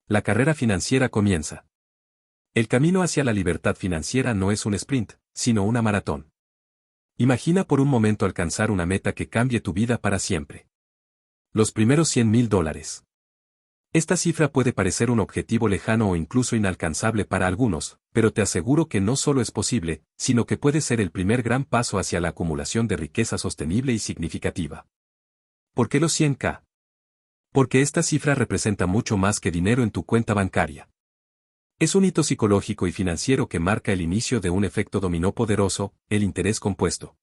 La carrera financiera comienza. El camino hacia la libertad financiera no es un sprint, sino una maratón. Imagina por un momento alcanzar una meta que cambie tu vida para siempre. Los primeros $100,000. Esta cifra puede parecer un objetivo lejano o incluso inalcanzable para algunos, pero te aseguro que no solo es posible, sino que puede ser el primer gran paso hacia la acumulación de riqueza sostenible y significativa. ¿Por qué los 100K? Porque esta cifra representa mucho más que dinero en tu cuenta bancaria. Es un hito psicológico y financiero que marca el inicio de un efecto dominó poderoso, el interés compuesto.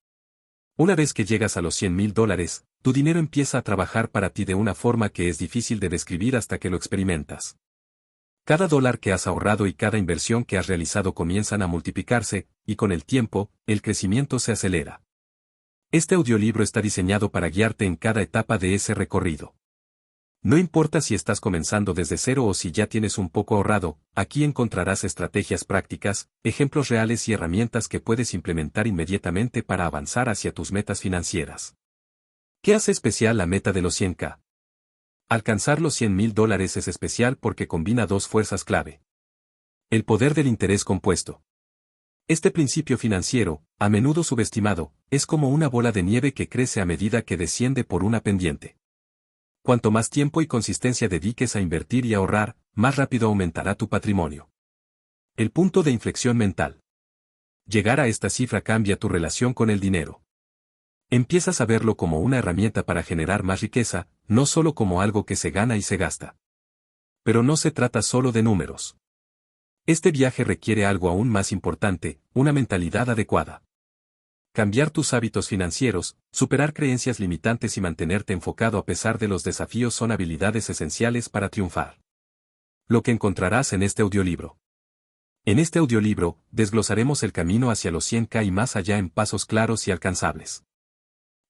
Una vez que llegas a los $100,000, tu dinero empieza a trabajar para ti de una forma que es difícil de describir hasta que lo experimentas. Cada dólar que has ahorrado y cada inversión que has realizado comienzan a multiplicarse, y con el tiempo, el crecimiento se acelera. Este audiolibro está diseñado para guiarte en cada etapa de ese recorrido. No importa si estás comenzando desde cero o si ya tienes un poco ahorrado, aquí encontrarás estrategias prácticas, ejemplos reales y herramientas que puedes implementar inmediatamente para avanzar hacia tus metas financieras. ¿Qué hace especial la meta de los 100K? Alcanzar los $100,000 es especial porque combina dos fuerzas clave. El poder del interés compuesto. Este principio financiero, a menudo subestimado, es como una bola de nieve que crece a medida que desciende por una pendiente. Cuanto más tiempo y consistencia dediques a invertir y ahorrar, más rápido aumentará tu patrimonio. El punto de inflexión mental. Llegar a esta cifra cambia tu relación con el dinero. Empiezas a verlo como una herramienta para generar más riqueza, no solo como algo que se gana y se gasta. Pero no se trata solo de números. Este viaje requiere algo aún más importante, una mentalidad adecuada. Cambiar tus hábitos financieros, superar creencias limitantes y mantenerte enfocado a pesar de los desafíos son habilidades esenciales para triunfar. Lo que encontrarás en este audiolibro. En este audiolibro, desglosaremos el camino hacia los 100K y más allá en pasos claros y alcanzables.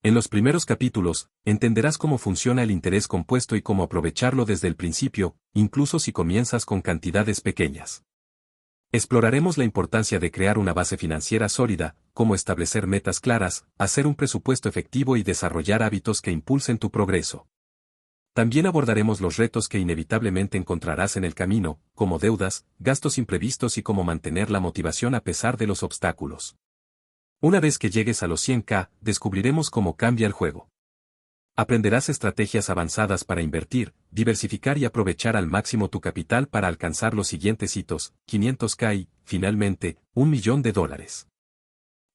En los primeros capítulos, entenderás cómo funciona el interés compuesto y cómo aprovecharlo desde el principio, incluso si comienzas con cantidades pequeñas. Exploraremos la importancia de crear una base financiera sólida, cómo establecer metas claras, hacer un presupuesto efectivo y desarrollar hábitos que impulsen tu progreso. También abordaremos los retos que inevitablemente encontrarás en el camino, como deudas, gastos imprevistos y cómo mantener la motivación a pesar de los obstáculos. Una vez que llegues a los 100K, descubriremos cómo cambia el juego. Aprenderás estrategias avanzadas para invertir, diversificar y aprovechar al máximo tu capital para alcanzar los siguientes hitos, 500K y, finalmente, $1,000,000.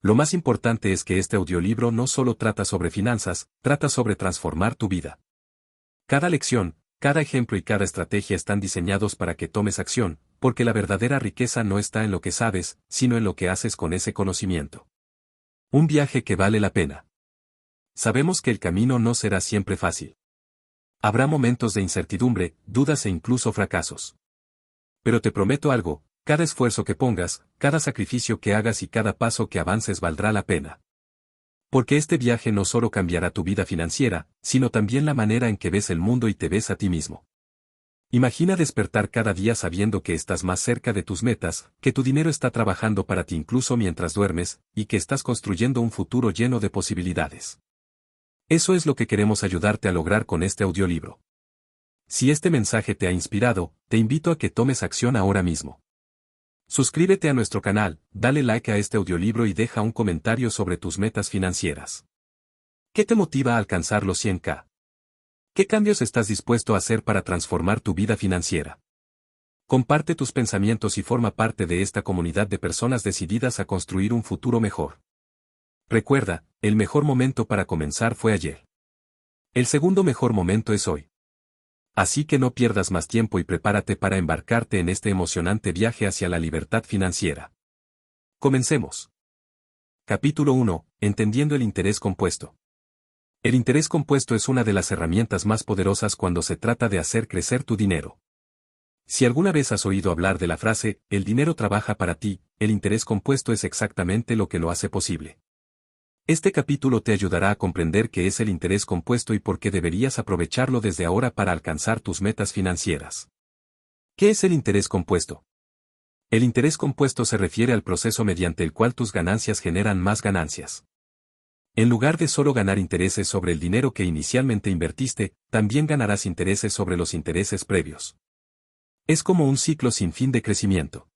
Lo más importante es que este audiolibro no solo trata sobre finanzas, trata sobre transformar tu vida. Cada lección, cada ejemplo y cada estrategia están diseñados para que tomes acción, porque la verdadera riqueza no está en lo que sabes, sino en lo que haces con ese conocimiento. Un viaje que vale la pena. Sabemos que el camino no será siempre fácil. Habrá momentos de incertidumbre, dudas e incluso fracasos. Pero te prometo algo, cada esfuerzo que pongas, cada sacrificio que hagas y cada paso que avances valdrá la pena. Porque este viaje no solo cambiará tu vida financiera, sino también la manera en que ves el mundo y te ves a ti mismo. Imagina despertar cada día sabiendo que estás más cerca de tus metas, que tu dinero está trabajando para ti incluso mientras duermes, y que estás construyendo un futuro lleno de posibilidades. Eso es lo que queremos ayudarte a lograr con este audiolibro. Si este mensaje te ha inspirado, te invito a que tomes acción ahora mismo. Suscríbete a nuestro canal, dale like a este audiolibro y deja un comentario sobre tus metas financieras. ¿Qué te motiva a alcanzar los 100K? ¿Qué cambios estás dispuesto a hacer para transformar tu vida financiera? Comparte tus pensamientos y forma parte de esta comunidad de personas decididas a construir un futuro mejor. Recuerda, el mejor momento para comenzar fue ayer. El segundo mejor momento es hoy. Así que no pierdas más tiempo y prepárate para embarcarte en este emocionante viaje hacia la libertad financiera. Comencemos. Capítulo 1. Entendiendo el interés compuesto. El interés compuesto es una de las herramientas más poderosas cuando se trata de hacer crecer tu dinero. Si alguna vez has oído hablar de la frase, el dinero trabaja para ti, el interés compuesto es exactamente lo que lo hace posible. Este capítulo te ayudará a comprender qué es el interés compuesto y por qué deberías aprovecharlo desde ahora para alcanzar tus metas financieras. ¿Qué es el interés compuesto? El interés compuesto se refiere al proceso mediante el cual tus ganancias generan más ganancias. En lugar de solo ganar intereses sobre el dinero que inicialmente invertiste, también ganarás intereses sobre los intereses previos. Es como un ciclo sin fin de crecimiento.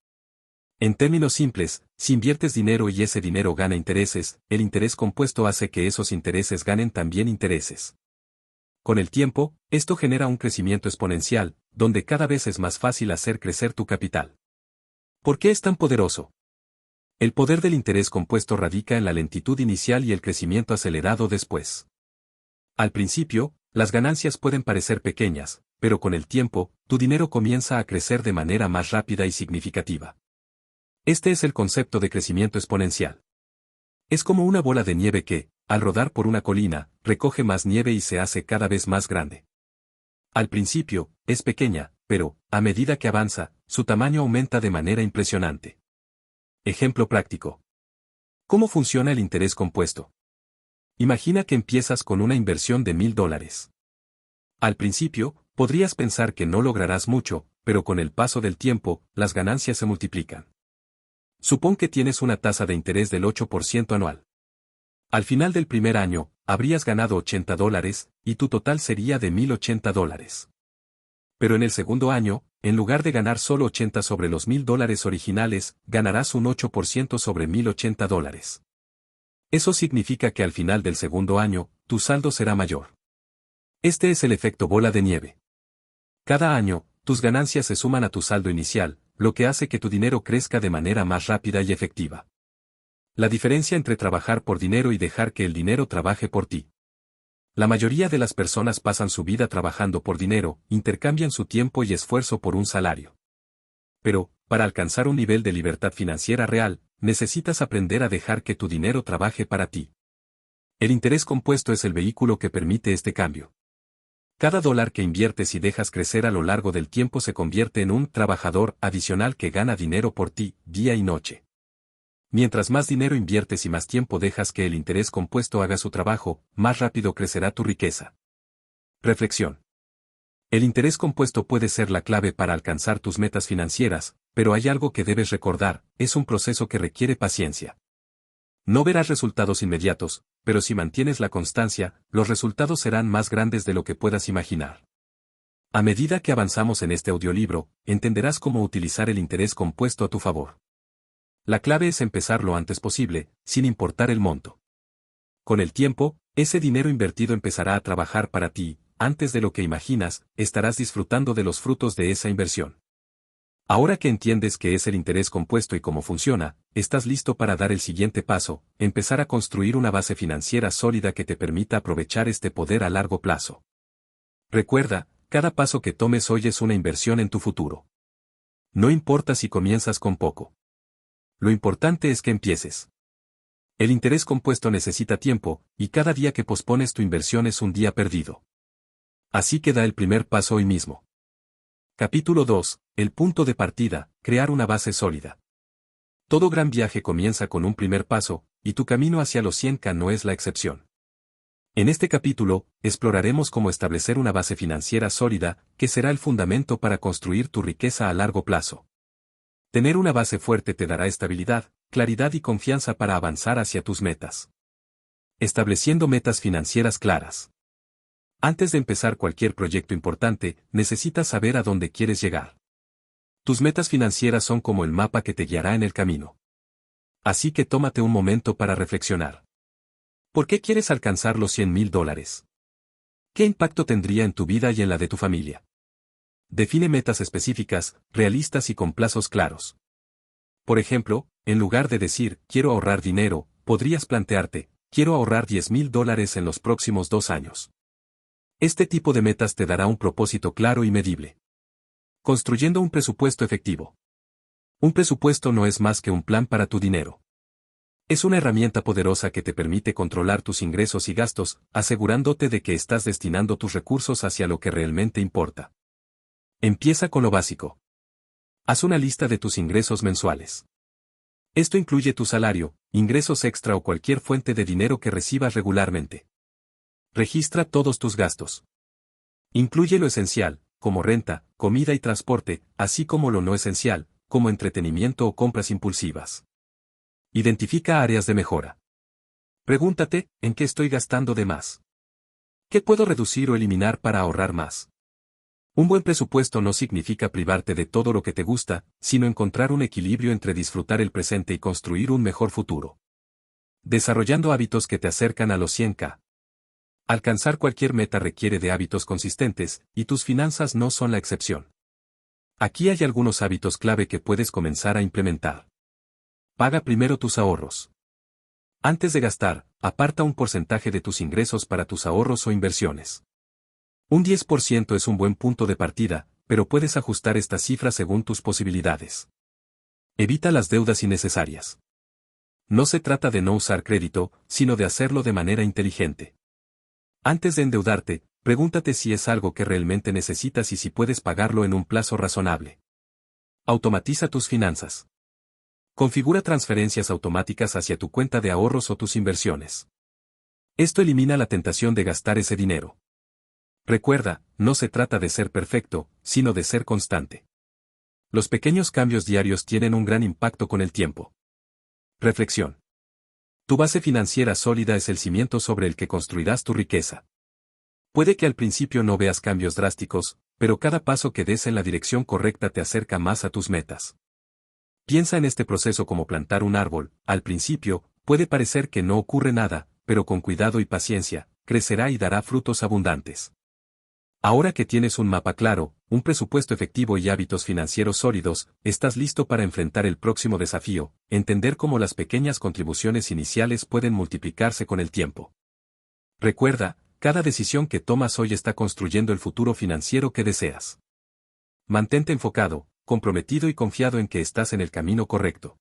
En términos simples, si inviertes dinero y ese dinero gana intereses, el interés compuesto hace que esos intereses ganen también intereses. Con el tiempo, esto genera un crecimiento exponencial, donde cada vez es más fácil hacer crecer tu capital. ¿Por qué es tan poderoso? El poder del interés compuesto radica en la lentitud inicial y el crecimiento acelerado después. Al principio, las ganancias pueden parecer pequeñas, pero con el tiempo, tu dinero comienza a crecer de manera más rápida y significativa. Este es el concepto de crecimiento exponencial. Es como una bola de nieve que, al rodar por una colina, recoge más nieve y se hace cada vez más grande. Al principio, es pequeña, pero, a medida que avanza, su tamaño aumenta de manera impresionante. Ejemplo práctico. ¿Cómo funciona el interés compuesto? Imagina que empiezas con una inversión de $1000. Al principio, podrías pensar que no lograrás mucho, pero con el paso del tiempo, las ganancias se multiplican. Supón que tienes una tasa de interés del 8% anual. Al final del primer año, habrías ganado $80, y tu total sería de $1080. Pero en el segundo año, en lugar de ganar solo 80 sobre los $1000 originales, ganarás un 8% sobre $1080. Eso significa que al final del segundo año, tu saldo será mayor. Este es el efecto bola de nieve. Cada año, tus ganancias se suman a tu saldo inicial, lo que hace que tu dinero crezca de manera más rápida y efectiva. La diferencia entre trabajar por dinero y dejar que el dinero trabaje por ti. La mayoría de las personas pasan su vida trabajando por dinero, intercambian su tiempo y esfuerzo por un salario. Pero, para alcanzar un nivel de libertad financiera real, necesitas aprender a dejar que tu dinero trabaje para ti. El interés compuesto es el vehículo que permite este cambio. Cada dólar que inviertes y dejas crecer a lo largo del tiempo se convierte en un trabajador adicional que gana dinero por ti, día y noche. Mientras más dinero inviertes y más tiempo dejas que el interés compuesto haga su trabajo, más rápido crecerá tu riqueza. Reflexión. El interés compuesto puede ser la clave para alcanzar tus metas financieras, pero hay algo que debes recordar, es un proceso que requiere paciencia. No verás resultados inmediatos, pero si mantienes la constancia, los resultados serán más grandes de lo que puedas imaginar. A medida que avanzamos en este audiolibro, entenderás cómo utilizar el interés compuesto a tu favor. La clave es empezar lo antes posible, sin importar el monto. Con el tiempo, ese dinero invertido empezará a trabajar para ti, antes de lo que imaginas, estarás disfrutando de los frutos de esa inversión. Ahora que entiendes qué es el interés compuesto y cómo funciona, estás listo para dar el siguiente paso, empezar a construir una base financiera sólida que te permita aprovechar este poder a largo plazo. Recuerda, cada paso que tomes hoy es una inversión en tu futuro. No importa si comienzas con poco. Lo importante es que empieces. El interés compuesto necesita tiempo, y cada día que pospones tu inversión es un día perdido. Así que da el primer paso hoy mismo. Capítulo 2. El punto de partida, crear una base sólida. Todo gran viaje comienza con un primer paso, y tu camino hacia los 100K no es la excepción. En este capítulo, exploraremos cómo establecer una base financiera sólida, que será el fundamento para construir tu riqueza a largo plazo. Tener una base fuerte te dará estabilidad, claridad y confianza para avanzar hacia tus metas. Estableciendo metas financieras claras. Antes de empezar cualquier proyecto importante, necesitas saber a dónde quieres llegar. Tus metas financieras son como el mapa que te guiará en el camino. Así que tómate un momento para reflexionar. ¿Por qué quieres alcanzar los $100,000? ¿Qué impacto tendría en tu vida y en la de tu familia? Define metas específicas, realistas y con plazos claros. Por ejemplo, en lugar de decir, quiero ahorrar dinero, podrías plantearte, quiero ahorrar $10,000 en los próximos 2 años. Este tipo de metas te dará un propósito claro y medible. Construyendo un presupuesto efectivo. Un presupuesto no es más que un plan para tu dinero. Es una herramienta poderosa que te permite controlar tus ingresos y gastos, asegurándote de que estás destinando tus recursos hacia lo que realmente importa. Empieza con lo básico. Haz una lista de tus ingresos mensuales. Esto incluye tu salario, ingresos extra o cualquier fuente de dinero que recibas regularmente. Registra todos tus gastos. Incluye lo esencial, como renta, comida y transporte, así como lo no esencial, como entretenimiento o compras impulsivas. Identifica áreas de mejora. Pregúntate, ¿en qué estoy gastando de más? ¿Qué puedo reducir o eliminar para ahorrar más? Un buen presupuesto no significa privarte de todo lo que te gusta, sino encontrar un equilibrio entre disfrutar el presente y construir un mejor futuro. Desarrollando hábitos que te acercan a los 100K. Alcanzar cualquier meta requiere de hábitos consistentes, y tus finanzas no son la excepción. Aquí hay algunos hábitos clave que puedes comenzar a implementar. Paga primero tus ahorros. Antes de gastar, aparta un porcentaje de tus ingresos para tus ahorros o inversiones. Un 10% es un buen punto de partida, pero puedes ajustar esta cifra según tus posibilidades. Evita las deudas innecesarias. No se trata de no usar crédito, sino de hacerlo de manera inteligente. Antes de endeudarte, pregúntate si es algo que realmente necesitas y si puedes pagarlo en un plazo razonable. Automatiza tus finanzas. Configura transferencias automáticas hacia tu cuenta de ahorros o tus inversiones. Esto elimina la tentación de gastar ese dinero. Recuerda, no se trata de ser perfecto, sino de ser constante. Los pequeños cambios diarios tienen un gran impacto con el tiempo. Reflexión. Tu base financiera sólida es el cimiento sobre el que construirás tu riqueza. Puede que al principio no veas cambios drásticos, pero cada paso que des en la dirección correcta te acerca más a tus metas. Piensa en este proceso como plantar un árbol. Al principio, puede parecer que no ocurre nada, pero con cuidado y paciencia, crecerá y dará frutos abundantes. Ahora que tienes un mapa claro, un presupuesto efectivo y hábitos financieros sólidos, estás listo para enfrentar el próximo desafío, entender cómo las pequeñas contribuciones iniciales pueden multiplicarse con el tiempo. Recuerda, cada decisión que tomas hoy está construyendo el futuro financiero que deseas. Mantente enfocado, comprometido y confiado en que estás en el camino correcto.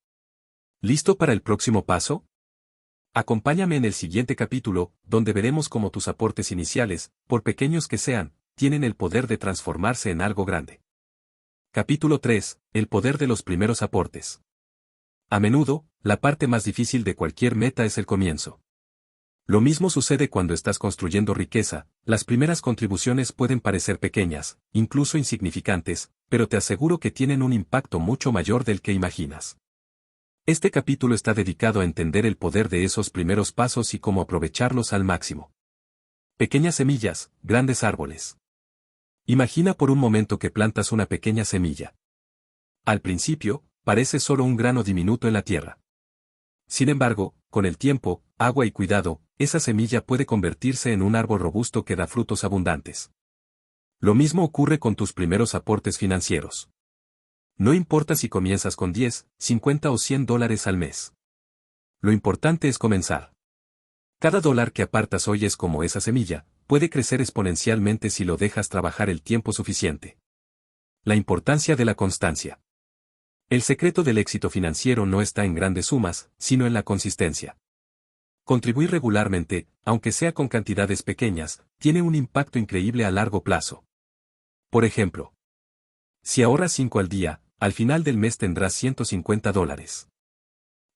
¿Listo para el próximo paso? Acompáñame en el siguiente capítulo, donde veremos cómo tus aportes iniciales, por pequeños que sean, tienen el poder de transformarse en algo grande. Capítulo 3. El poder de los primeros aportes. A menudo, la parte más difícil de cualquier meta es el comienzo. Lo mismo sucede cuando estás construyendo riqueza, las primeras contribuciones pueden parecer pequeñas, incluso insignificantes, pero te aseguro que tienen un impacto mucho mayor del que imaginas. Este capítulo está dedicado a entender el poder de esos primeros pasos y cómo aprovecharlos al máximo. Pequeñas semillas, grandes árboles. Imagina por un momento que plantas una pequeña semilla. Al principio, parece solo un grano diminuto en la tierra. Sin embargo, con el tiempo, agua y cuidado, esa semilla puede convertirse en un árbol robusto que da frutos abundantes. Lo mismo ocurre con tus primeros aportes financieros. No importa si comienzas con 10, 50 o $100 al mes. Lo importante es comenzar. Cada dólar que apartas hoy es como esa semilla, puede crecer exponencialmente si lo dejas trabajar el tiempo suficiente. La importancia de la constancia. El secreto del éxito financiero no está en grandes sumas, sino en la consistencia. Contribuir regularmente, aunque sea con cantidades pequeñas, tiene un impacto increíble a largo plazo. Por ejemplo, si ahorras 5 al día, al final del mes tendrás $150.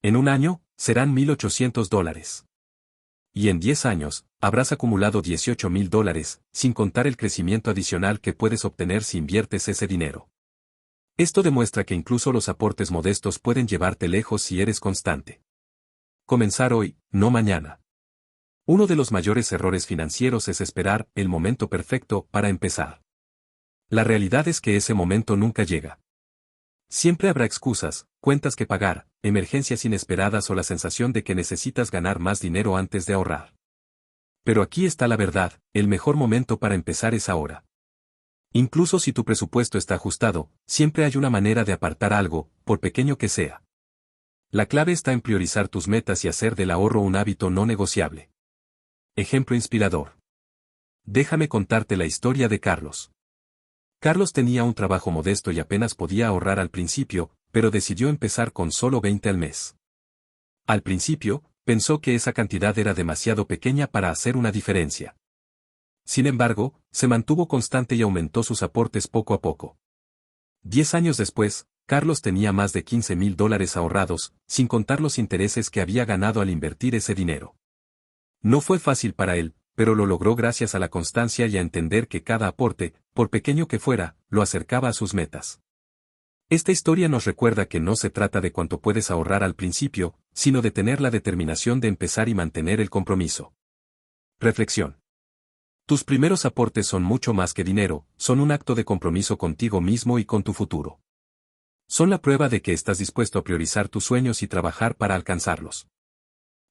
En un año, serán $1,800. Y en 10 años, habrás acumulado $18,000, sin contar el crecimiento adicional que puedes obtener si inviertes ese dinero. Esto demuestra que incluso los aportes modestos pueden llevarte lejos si eres constante. Comenzar hoy, no mañana. Uno de los mayores errores financieros es esperar el momento perfecto para empezar. La realidad es que ese momento nunca llega. Siempre habrá excusas, cuentas que pagar, emergencias inesperadas o la sensación de que necesitas ganar más dinero antes de ahorrar. Pero aquí está la verdad, el mejor momento para empezar es ahora. Incluso si tu presupuesto está ajustado, siempre hay una manera de apartar algo, por pequeño que sea. La clave está en priorizar tus metas y hacer del ahorro un hábito no negociable. Ejemplo inspirador. Déjame contarte la historia de Carlos. Carlos tenía un trabajo modesto y apenas podía ahorrar al principio, pero decidió empezar con solo 20 al mes. Al principio, pensó que esa cantidad era demasiado pequeña para hacer una diferencia. Sin embargo, se mantuvo constante y aumentó sus aportes poco a poco. 10 años después, Carlos tenía más de $15,000 ahorrados, sin contar los intereses que había ganado al invertir ese dinero. No fue fácil para él, pero lo logró gracias a la constancia y a entender que cada aporte, por pequeño que fuera, lo acercaba a sus metas. Esta historia nos recuerda que no se trata de cuánto puedes ahorrar al principio, sino de tener la determinación de empezar y mantener el compromiso. Reflexión. Tus primeros aportes son mucho más que dinero, son un acto de compromiso contigo mismo y con tu futuro. Son la prueba de que estás dispuesto a priorizar tus sueños y trabajar para alcanzarlos.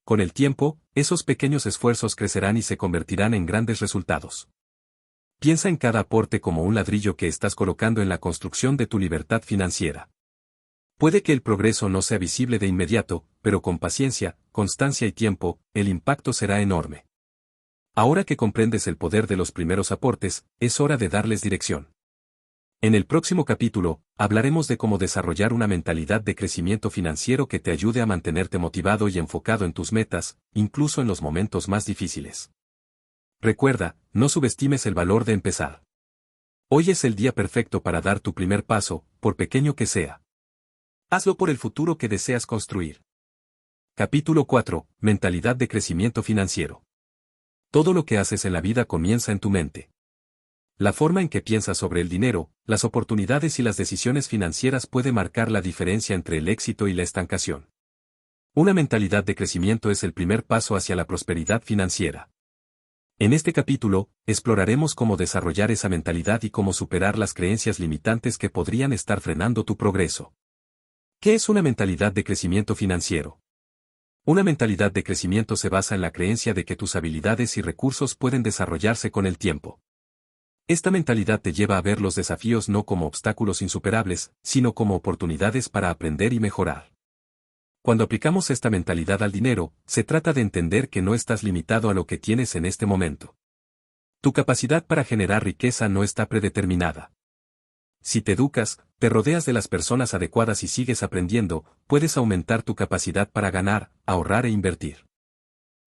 Con el tiempo, esos pequeños esfuerzos crecerán y se convertirán en grandes resultados. Piensa en cada aporte como un ladrillo que estás colocando en la construcción de tu libertad financiera. Puede que el progreso no sea visible de inmediato, pero con paciencia, constancia y tiempo, el impacto será enorme. Ahora que comprendes el poder de los primeros aportes, es hora de darles dirección. En el próximo capítulo, hablaremos de cómo desarrollar una mentalidad de crecimiento financiero que te ayude a mantenerte motivado y enfocado en tus metas, incluso en los momentos más difíciles. Recuerda, no subestimes el valor de empezar. Hoy es el día perfecto para dar tu primer paso, por pequeño que sea. Hazlo por el futuro que deseas construir. Capítulo 4. Mentalidad de crecimiento financiero. Todo lo que haces en la vida comienza en tu mente. La forma en que piensas sobre el dinero, las oportunidades y las decisiones financieras puede marcar la diferencia entre el éxito y la estancación. Una mentalidad de crecimiento es el primer paso hacia la prosperidad financiera. En este capítulo, exploraremos cómo desarrollar esa mentalidad y cómo superar las creencias limitantes que podrían estar frenando tu progreso. ¿Qué es una mentalidad de crecimiento financiero? Una mentalidad de crecimiento se basa en la creencia de que tus habilidades y recursos pueden desarrollarse con el tiempo. Esta mentalidad te lleva a ver los desafíos no como obstáculos insuperables, sino como oportunidades para aprender y mejorar. Cuando aplicamos esta mentalidad al dinero, se trata de entender que no estás limitado a lo que tienes en este momento. Tu capacidad para generar riqueza no está predeterminada. Si te educas, te rodeas de las personas adecuadas y sigues aprendiendo, puedes aumentar tu capacidad para ganar, ahorrar e invertir.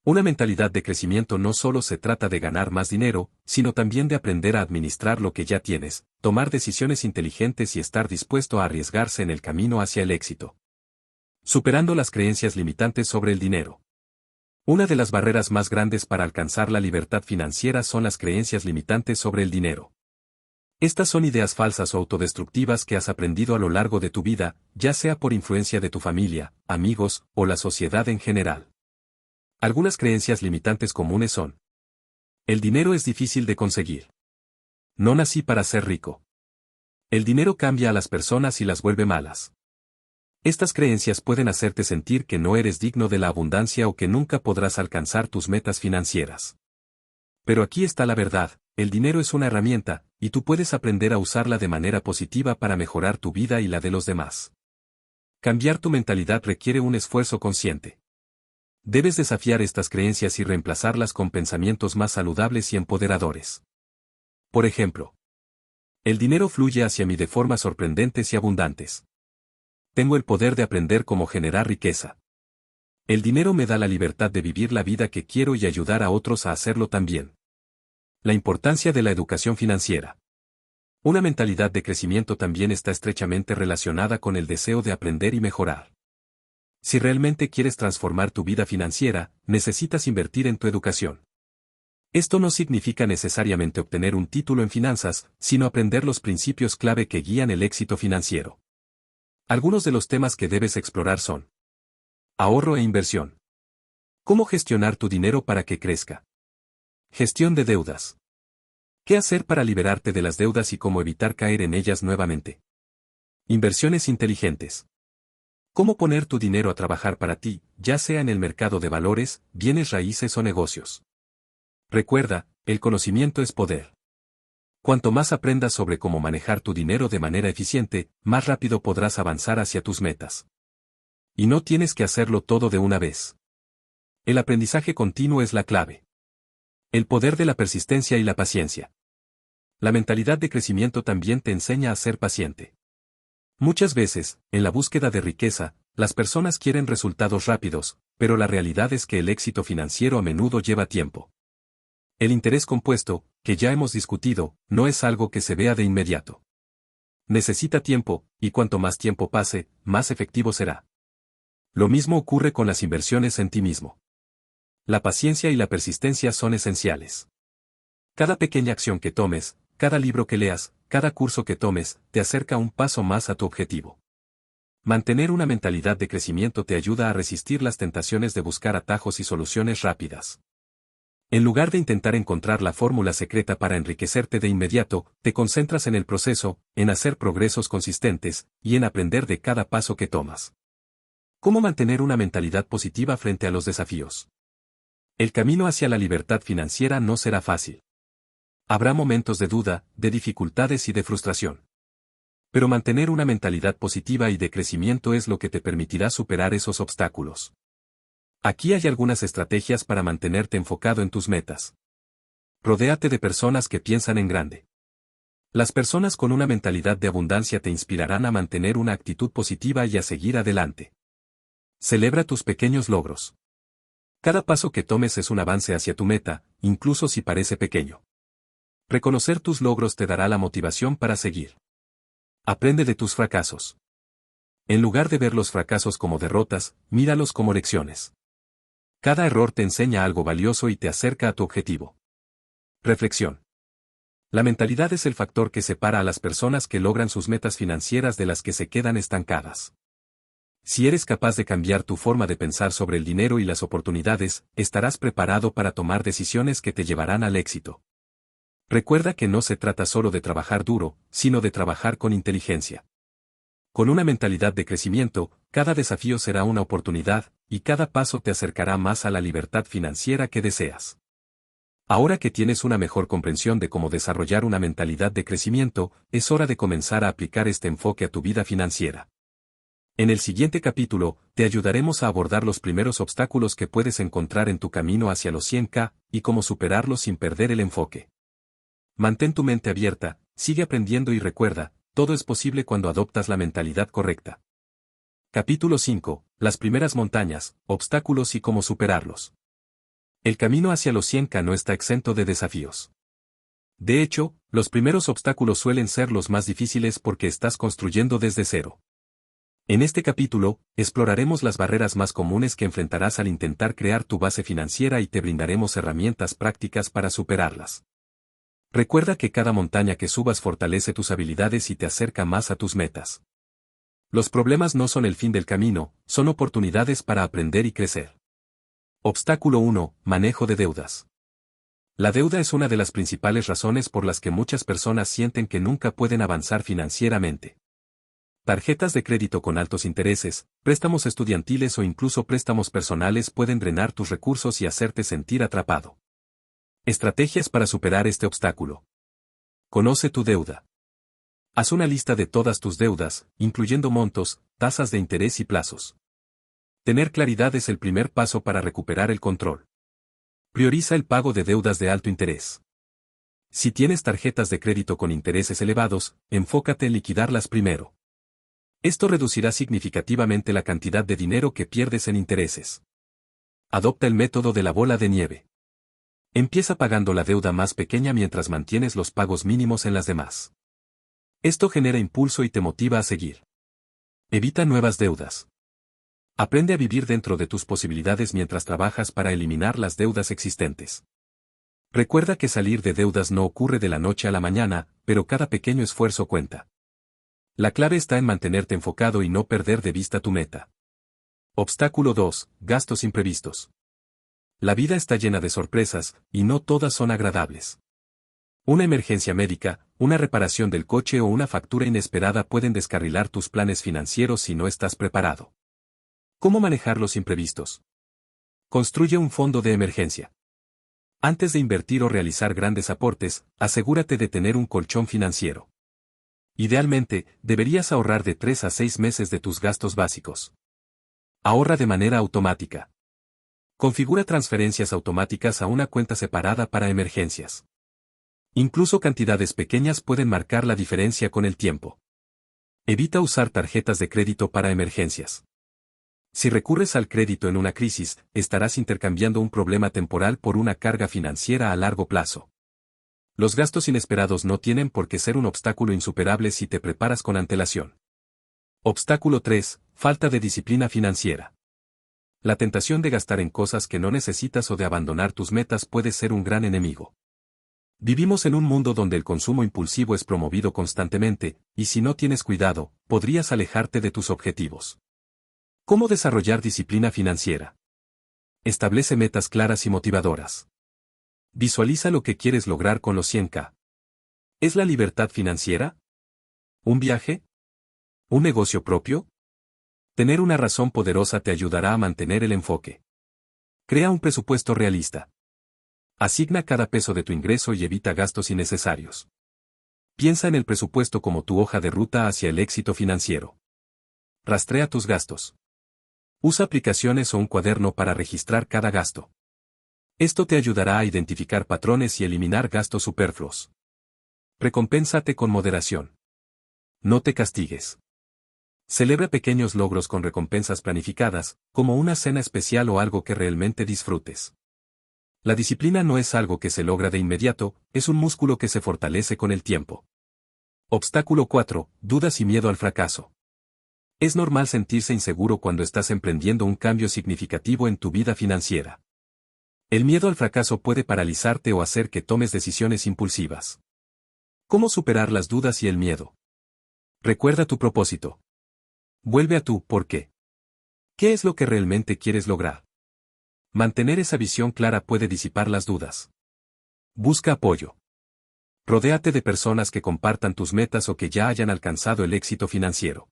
Una mentalidad de crecimiento no solo se trata de ganar más dinero, sino también de aprender a administrar lo que ya tienes, tomar decisiones inteligentes y estar dispuesto a arriesgarse en el camino hacia el éxito. Superando las creencias limitantes sobre el dinero. Una de las barreras más grandes para alcanzar la libertad financiera son las creencias limitantes sobre el dinero. Estas son ideas falsas o autodestructivas que has aprendido a lo largo de tu vida, ya sea por influencia de tu familia, amigos, o la sociedad en general. Algunas creencias limitantes comunes son: el dinero es difícil de conseguir. No nací para ser rico. El dinero cambia a las personas y las vuelve malas. Estas creencias pueden hacerte sentir que no eres digno de la abundancia o que nunca podrás alcanzar tus metas financieras. Pero aquí está la verdad: el dinero es una herramienta, y tú puedes aprender a usarla de manera positiva para mejorar tu vida y la de los demás. Cambiar tu mentalidad requiere un esfuerzo consciente. Debes desafiar estas creencias y reemplazarlas con pensamientos más saludables y empoderadores. Por ejemplo, el dinero fluye hacia mí de formas sorprendentes y abundantes. Tengo el poder de aprender cómo generar riqueza. El dinero me da la libertad de vivir la vida que quiero y ayudar a otros a hacerlo también. La importancia de la educación financiera. Una mentalidad de crecimiento también está estrechamente relacionada con el deseo de aprender y mejorar. Si realmente quieres transformar tu vida financiera, necesitas invertir en tu educación. Esto no significa necesariamente obtener un título en finanzas, sino aprender los principios clave que guían el éxito financiero. Algunos de los temas que debes explorar son: ahorro e inversión. ¿Cómo gestionar tu dinero para que crezca? Gestión de deudas. ¿Qué hacer para liberarte de las deudas y cómo evitar caer en ellas nuevamente? Inversiones inteligentes. ¿Cómo poner tu dinero a trabajar para ti, ya sea en el mercado de valores, bienes raíces o negocios? Recuerda, el conocimiento es poder. Cuanto más aprendas sobre cómo manejar tu dinero de manera eficiente, más rápido podrás avanzar hacia tus metas. Y no tienes que hacerlo todo de una vez. El aprendizaje continuo es la clave. El poder de la persistencia y la paciencia. La mentalidad de crecimiento también te enseña a ser paciente. Muchas veces, en la búsqueda de riqueza, las personas quieren resultados rápidos, pero la realidad es que el éxito financiero a menudo lleva tiempo. El interés compuesto, que ya hemos discutido, no es algo que se vea de inmediato. Necesita tiempo, y cuanto más tiempo pase, más efectivo será. Lo mismo ocurre con las inversiones en ti mismo. La paciencia y la persistencia son esenciales. Cada pequeña acción que tomes, cada libro que leas, cada curso que tomes, te acerca un paso más a tu objetivo. Mantener una mentalidad de crecimiento te ayuda a resistir las tentaciones de buscar atajos y soluciones rápidas. En lugar de intentar encontrar la fórmula secreta para enriquecerte de inmediato, te concentras en el proceso, en hacer progresos consistentes, y en aprender de cada paso que tomas. ¿Cómo mantener una mentalidad positiva frente a los desafíos? El camino hacia la libertad financiera no será fácil. Habrá momentos de duda, de dificultades y de frustración. Pero mantener una mentalidad positiva y de crecimiento es lo que te permitirá superar esos obstáculos. Aquí hay algunas estrategias para mantenerte enfocado en tus metas. Rodéate de personas que piensan en grande. Las personas con una mentalidad de abundancia te inspirarán a mantener una actitud positiva y a seguir adelante. Celebra tus pequeños logros. Cada paso que tomes es un avance hacia tu meta, incluso si parece pequeño. Reconocer tus logros te dará la motivación para seguir. Aprende de tus fracasos. En lugar de ver los fracasos como derrotas, míralos como lecciones. Cada error te enseña algo valioso y te acerca a tu objetivo. Reflexión. La mentalidad es el factor que separa a las personas que logran sus metas financieras de las que se quedan estancadas. Si eres capaz de cambiar tu forma de pensar sobre el dinero y las oportunidades, estarás preparado para tomar decisiones que te llevarán al éxito. Recuerda que no se trata solo de trabajar duro, sino de trabajar con inteligencia. Con una mentalidad de crecimiento, cada desafío será una oportunidad, y cada paso te acercará más a la libertad financiera que deseas. Ahora que tienes una mejor comprensión de cómo desarrollar una mentalidad de crecimiento, es hora de comenzar a aplicar este enfoque a tu vida financiera. En el siguiente capítulo, te ayudaremos a abordar los primeros obstáculos que puedes encontrar en tu camino hacia los 100K, y cómo superarlos sin perder el enfoque. Mantén tu mente abierta, sigue aprendiendo y recuerda, todo es posible cuando adoptas la mentalidad correcta. Capítulo 5. Las primeras montañas, obstáculos y cómo superarlos. El camino hacia los 100K no está exento de desafíos. De hecho, los primeros obstáculos suelen ser los más difíciles porque estás construyendo desde cero. En este capítulo, exploraremos las barreras más comunes que enfrentarás al intentar crear tu base financiera y te brindaremos herramientas prácticas para superarlas. Recuerda que cada montaña que subas fortalece tus habilidades y te acerca más a tus metas. Los problemas no son el fin del camino, son oportunidades para aprender y crecer. Obstáculo 1. Manejo de deudas. La deuda es una de las principales razones por las que muchas personas sienten que nunca pueden avanzar financieramente. Tarjetas de crédito con altos intereses, préstamos estudiantiles o incluso préstamos personales pueden drenar tus recursos y hacerte sentir atrapado. Estrategias para superar este obstáculo. Conoce tu deuda. Haz una lista de todas tus deudas, incluyendo montos, tasas de interés y plazos. Tener claridad es el primer paso para recuperar el control. Prioriza el pago de deudas de alto interés. Si tienes tarjetas de crédito con intereses elevados, enfócate en liquidarlas primero. Esto reducirá significativamente la cantidad de dinero que pierdes en intereses. Adopta el método de la bola de nieve. Empieza pagando la deuda más pequeña mientras mantienes los pagos mínimos en las demás. Esto genera impulso y te motiva a seguir. Evita nuevas deudas. Aprende a vivir dentro de tus posibilidades mientras trabajas para eliminar las deudas existentes. Recuerda que salir de deudas no ocurre de la noche a la mañana, pero cada pequeño esfuerzo cuenta. La clave está en mantenerte enfocado y no perder de vista tu meta. Obstáculo 2. Gastos imprevistos. La vida está llena de sorpresas, y no todas son agradables. Una emergencia médica, una reparación del coche o una factura inesperada pueden descarrilar tus planes financieros si no estás preparado. ¿Cómo manejar los imprevistos? Construye un fondo de emergencia. Antes de invertir o realizar grandes aportes, asegúrate de tener un colchón financiero. Idealmente, deberías ahorrar de 3 a 6 meses de tus gastos básicos. Ahorra de manera automática. Configura transferencias automáticas a una cuenta separada para emergencias. Incluso cantidades pequeñas pueden marcar la diferencia con el tiempo. Evita usar tarjetas de crédito para emergencias. Si recurres al crédito en una crisis, estarás intercambiando un problema temporal por una carga financiera a largo plazo. Los gastos inesperados no tienen por qué ser un obstáculo insuperable si te preparas con antelación. Obstáculo 3. Falta de disciplina financiera. La tentación de gastar en cosas que no necesitas o de abandonar tus metas puede ser un gran enemigo. Vivimos en un mundo donde el consumo impulsivo es promovido constantemente, y si no tienes cuidado, podrías alejarte de tus objetivos. ¿Cómo desarrollar disciplina financiera? Establece metas claras y motivadoras. Visualiza lo que quieres lograr con los 100K. ¿Es la libertad financiera? ¿Un viaje? ¿Un negocio propio? Tener una razón poderosa te ayudará a mantener el enfoque. Crea un presupuesto realista. Asigna cada peso de tu ingreso y evita gastos innecesarios. Piensa en el presupuesto como tu hoja de ruta hacia el éxito financiero. Rastrea tus gastos. Usa aplicaciones o un cuaderno para registrar cada gasto. Esto te ayudará a identificar patrones y eliminar gastos superfluos. Recompénsate con moderación. No te castigues. Celebra pequeños logros con recompensas planificadas, como una cena especial o algo que realmente disfrutes. La disciplina no es algo que se logra de inmediato, es un músculo que se fortalece con el tiempo. Obstáculo 4. Dudas y miedo al fracaso. Es normal sentirse inseguro cuando estás emprendiendo un cambio significativo en tu vida financiera. El miedo al fracaso puede paralizarte o hacer que tomes decisiones impulsivas. ¿Cómo superar las dudas y el miedo? Recuerda tu propósito. Vuelve a tu ¿por qué? ¿Qué es lo que realmente quieres lograr? Mantener esa visión clara puede disipar las dudas. Busca apoyo. Rodéate de personas que compartan tus metas o que ya hayan alcanzado el éxito financiero.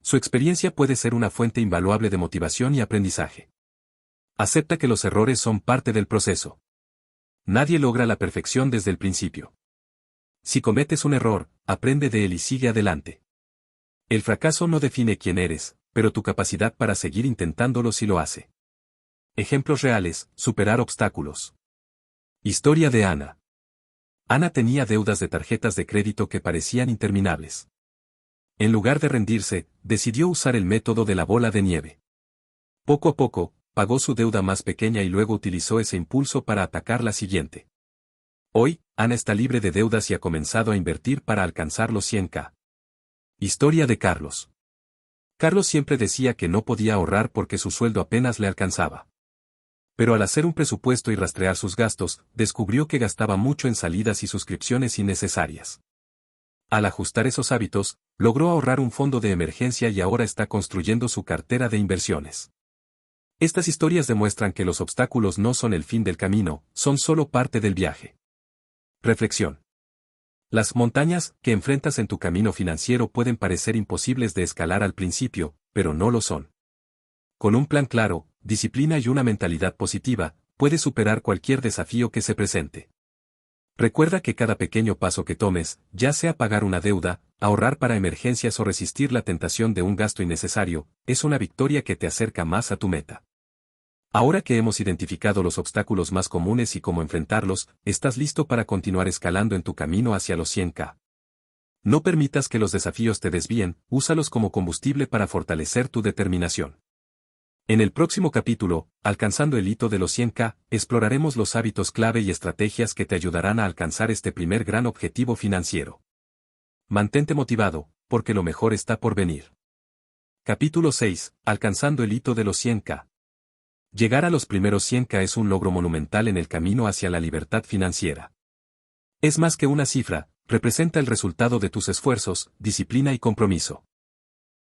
Su experiencia puede ser una fuente invaluable de motivación y aprendizaje. Acepta que los errores son parte del proceso. Nadie logra la perfección desde el principio. Si cometes un error, aprende de él y sigue adelante. El fracaso no define quién eres, pero tu capacidad para seguir intentándolo sí lo hace. Ejemplos reales: superar obstáculos. Historia de Ana. Ana tenía deudas de tarjetas de crédito que parecían interminables. En lugar de rendirse, decidió usar el método de la bola de nieve. Poco a poco, pagó su deuda más pequeña y luego utilizó ese impulso para atacar la siguiente. Hoy, Ana está libre de deudas y ha comenzado a invertir para alcanzar los 100K. Historia de Carlos. Carlos siempre decía que no podía ahorrar porque su sueldo apenas le alcanzaba. Pero al hacer un presupuesto y rastrear sus gastos, descubrió que gastaba mucho en salidas y suscripciones innecesarias. Al ajustar esos hábitos, logró ahorrar un fondo de emergencia y ahora está construyendo su cartera de inversiones. Estas historias demuestran que los obstáculos no son el fin del camino, son solo parte del viaje. Reflexión. Las montañas que enfrentas en tu camino financiero pueden parecer imposibles de escalar al principio, pero no lo son. Con un plan claro, disciplina y una mentalidad positiva, puedes superar cualquier desafío que se presente. Recuerda que cada pequeño paso que tomes, ya sea pagar una deuda, ahorrar para emergencias o resistir la tentación de un gasto innecesario, es una victoria que te acerca más a tu meta. Ahora que hemos identificado los obstáculos más comunes y cómo enfrentarlos, estás listo para continuar escalando en tu camino hacia los 100K. No permitas que los desafíos te desvíen, úsalos como combustible para fortalecer tu determinación. En el próximo capítulo, alcanzando el hito de los 100K, exploraremos los hábitos clave y estrategias que te ayudarán a alcanzar este primer gran objetivo financiero. Mantente motivado, porque lo mejor está por venir. Capítulo 6. Alcanzando el hito de los 100K. Llegar a los primeros 100K es un logro monumental en el camino hacia la libertad financiera. Es más que una cifra, representa el resultado de tus esfuerzos, disciplina y compromiso.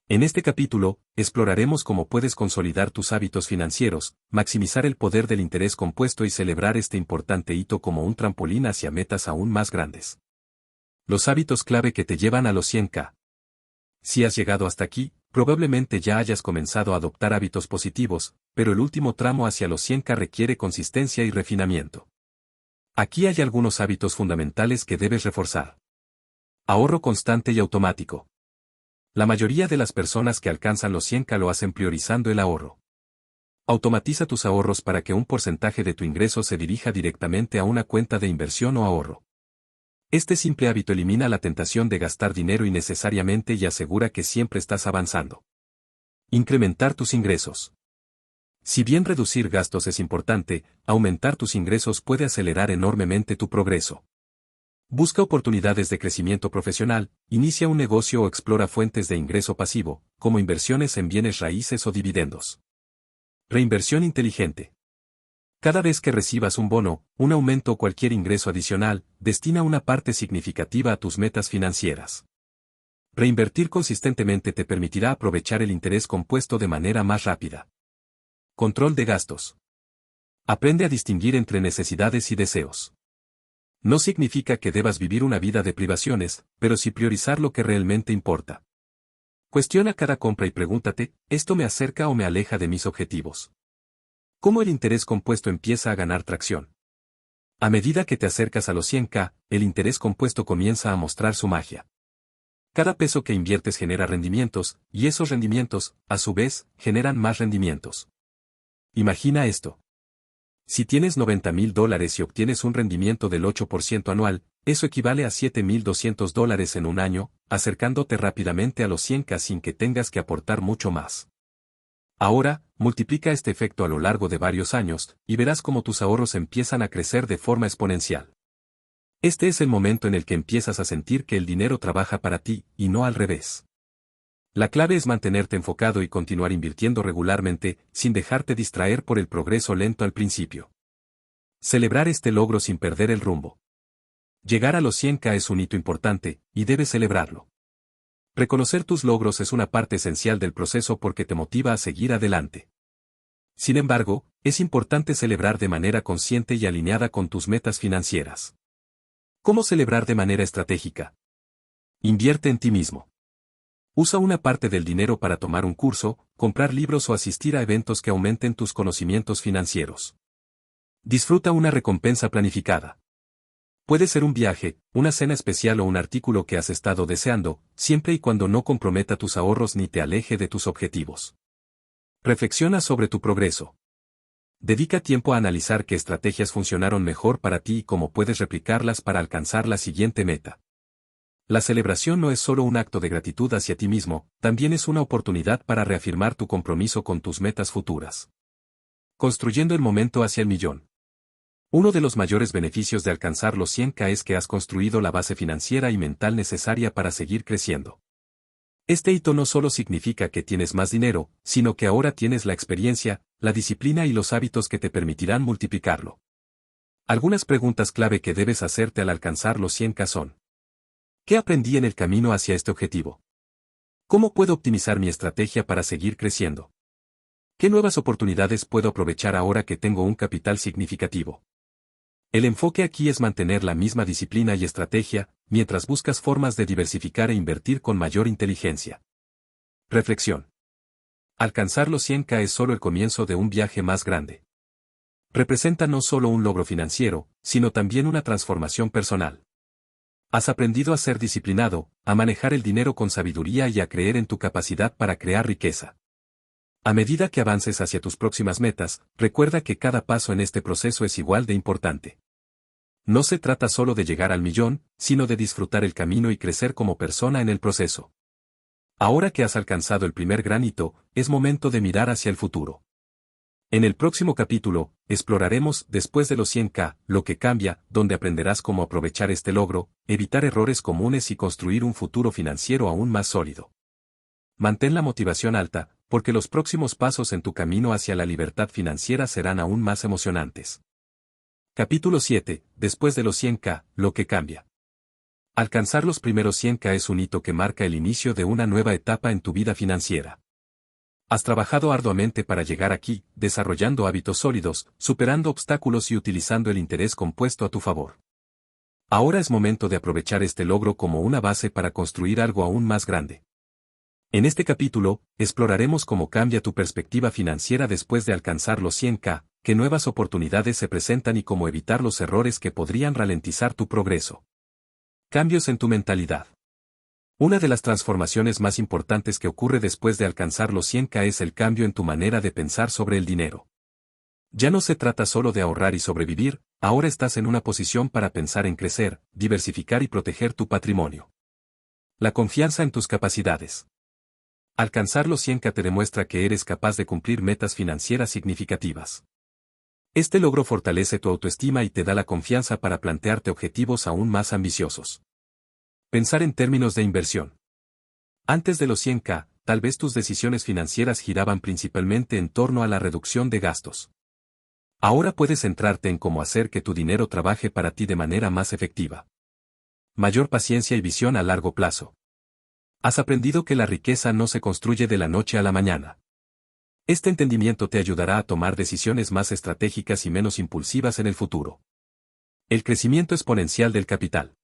En este capítulo, exploraremos cómo puedes consolidar tus hábitos financieros, maximizar el poder del interés compuesto y celebrar este importante hito como un trampolín hacia metas aún más grandes. Los hábitos clave que te llevan a los 100K. Si has llegado hasta aquí, probablemente ya hayas comenzado a adoptar hábitos positivos, pero el último tramo hacia los 100K requiere consistencia y refinamiento. Aquí hay algunos hábitos fundamentales que debes reforzar. Ahorro constante y automático. La mayoría de las personas que alcanzan los 100K lo hacen priorizando el ahorro. Automatiza tus ahorros para que un porcentaje de tu ingreso se dirija directamente a una cuenta de inversión o ahorro. Este simple hábito elimina la tentación de gastar dinero innecesariamente y asegura que siempre estás avanzando. Incrementar tus ingresos. Si bien reducir gastos es importante, aumentar tus ingresos puede acelerar enormemente tu progreso. Busca oportunidades de crecimiento profesional, inicia un negocio o explora fuentes de ingreso pasivo, como inversiones en bienes raíces o dividendos. Reinversión inteligente. Cada vez que recibas un bono, un aumento o cualquier ingreso adicional, destina una parte significativa a tus metas financieras. Reinvertir consistentemente te permitirá aprovechar el interés compuesto de manera más rápida. Control de gastos. Aprende a distinguir entre necesidades y deseos. No significa que debas vivir una vida de privaciones, pero sí priorizar lo que realmente importa. Cuestiona cada compra y pregúntate, ¿esto me acerca o me aleja de mis objetivos? ¿Cómo el interés compuesto empieza a ganar tracción? A medida que te acercas a los 100K, el interés compuesto comienza a mostrar su magia. Cada peso que inviertes genera rendimientos, y esos rendimientos, a su vez, generan más rendimientos. Imagina esto. Si tienes $90,000 y obtienes un rendimiento del 8% anual, eso equivale a $7,200 en un año, acercándote rápidamente a los 100K sin que tengas que aportar mucho más. Ahora, multiplica este efecto a lo largo de varios años, y verás cómo tus ahorros empiezan a crecer de forma exponencial. Este es el momento en el que empiezas a sentir que el dinero trabaja para ti, y no al revés. La clave es mantenerte enfocado y continuar invirtiendo regularmente, sin dejarte distraer por el progreso lento al principio. Celebrar este logro sin perder el rumbo. Llegar a los 100K es un hito importante, y debes celebrarlo. Reconocer tus logros es una parte esencial del proceso porque te motiva a seguir adelante. Sin embargo, es importante celebrar de manera consciente y alineada con tus metas financieras. ¿Cómo celebrar de manera estratégica? Invierte en ti mismo. Usa una parte del dinero para tomar un curso, comprar libros o asistir a eventos que aumenten tus conocimientos financieros. Disfruta una recompensa planificada. Puede ser un viaje, una cena especial o un artículo que has estado deseando, siempre y cuando no comprometa tus ahorros ni te aleje de tus objetivos. Reflexiona sobre tu progreso. Dedica tiempo a analizar qué estrategias funcionaron mejor para ti y cómo puedes replicarlas para alcanzar la siguiente meta. La celebración no es solo un acto de gratitud hacia ti mismo, también es una oportunidad para reafirmar tu compromiso con tus metas futuras. Construyendo el momento hacia el millón. Uno de los mayores beneficios de alcanzar los 100K es que has construido la base financiera y mental necesaria para seguir creciendo. Este hito no solo significa que tienes más dinero, sino que ahora tienes la experiencia, la disciplina y los hábitos que te permitirán multiplicarlo. Algunas preguntas clave que debes hacerte al alcanzar los 100K son: ¿qué aprendí en el camino hacia este objetivo? ¿Cómo puedo optimizar mi estrategia para seguir creciendo? ¿Qué nuevas oportunidades puedo aprovechar ahora que tengo un capital significativo? El enfoque aquí es mantener la misma disciplina y estrategia, mientras buscas formas de diversificar e invertir con mayor inteligencia. Reflexión. Alcanzar los 100K es solo el comienzo de un viaje más grande. Representa no solo un logro financiero, sino también una transformación personal. Has aprendido a ser disciplinado, a manejar el dinero con sabiduría y a creer en tu capacidad para crear riqueza. A medida que avances hacia tus próximas metas, recuerda que cada paso en este proceso es igual de importante. No se trata solo de llegar al millón, sino de disfrutar el camino y crecer como persona en el proceso. Ahora que has alcanzado el primer gran hito, es momento de mirar hacia el futuro. En el próximo capítulo, exploraremos, después de los 100K, lo que cambia, donde aprenderás cómo aprovechar este logro, evitar errores comunes y construir un futuro financiero aún más sólido. Mantén la motivación alta, porque los próximos pasos en tu camino hacia la libertad financiera serán aún más emocionantes. Capítulo 7. Después de los 100K, lo que cambia. Alcanzar los primeros 100K es un hito que marca el inicio de una nueva etapa en tu vida financiera. Has trabajado arduamente para llegar aquí, desarrollando hábitos sólidos, superando obstáculos y utilizando el interés compuesto a tu favor. Ahora es momento de aprovechar este logro como una base para construir algo aún más grande. En este capítulo, exploraremos cómo cambia tu perspectiva financiera después de alcanzar los 100K, qué nuevas oportunidades se presentan y cómo evitar los errores que podrían ralentizar tu progreso. Cambios en tu mentalidad. Una de las transformaciones más importantes que ocurre después de alcanzar los 100K es el cambio en tu manera de pensar sobre el dinero. Ya no se trata solo de ahorrar y sobrevivir, ahora estás en una posición para pensar en crecer, diversificar y proteger tu patrimonio. La confianza en tus capacidades. Alcanzar los 100K te demuestra que eres capaz de cumplir metas financieras significativas. Este logro fortalece tu autoestima y te da la confianza para plantearte objetivos aún más ambiciosos. Pensar en términos de inversión. Antes de los 100K, tal vez tus decisiones financieras giraban principalmente en torno a la reducción de gastos. Ahora puedes centrarte en cómo hacer que tu dinero trabaje para ti de manera más efectiva. Mayor paciencia y visión a largo plazo. Has aprendido que la riqueza no se construye de la noche a la mañana. Este entendimiento te ayudará a tomar decisiones más estratégicas y menos impulsivas en el futuro. El crecimiento exponencial del capital.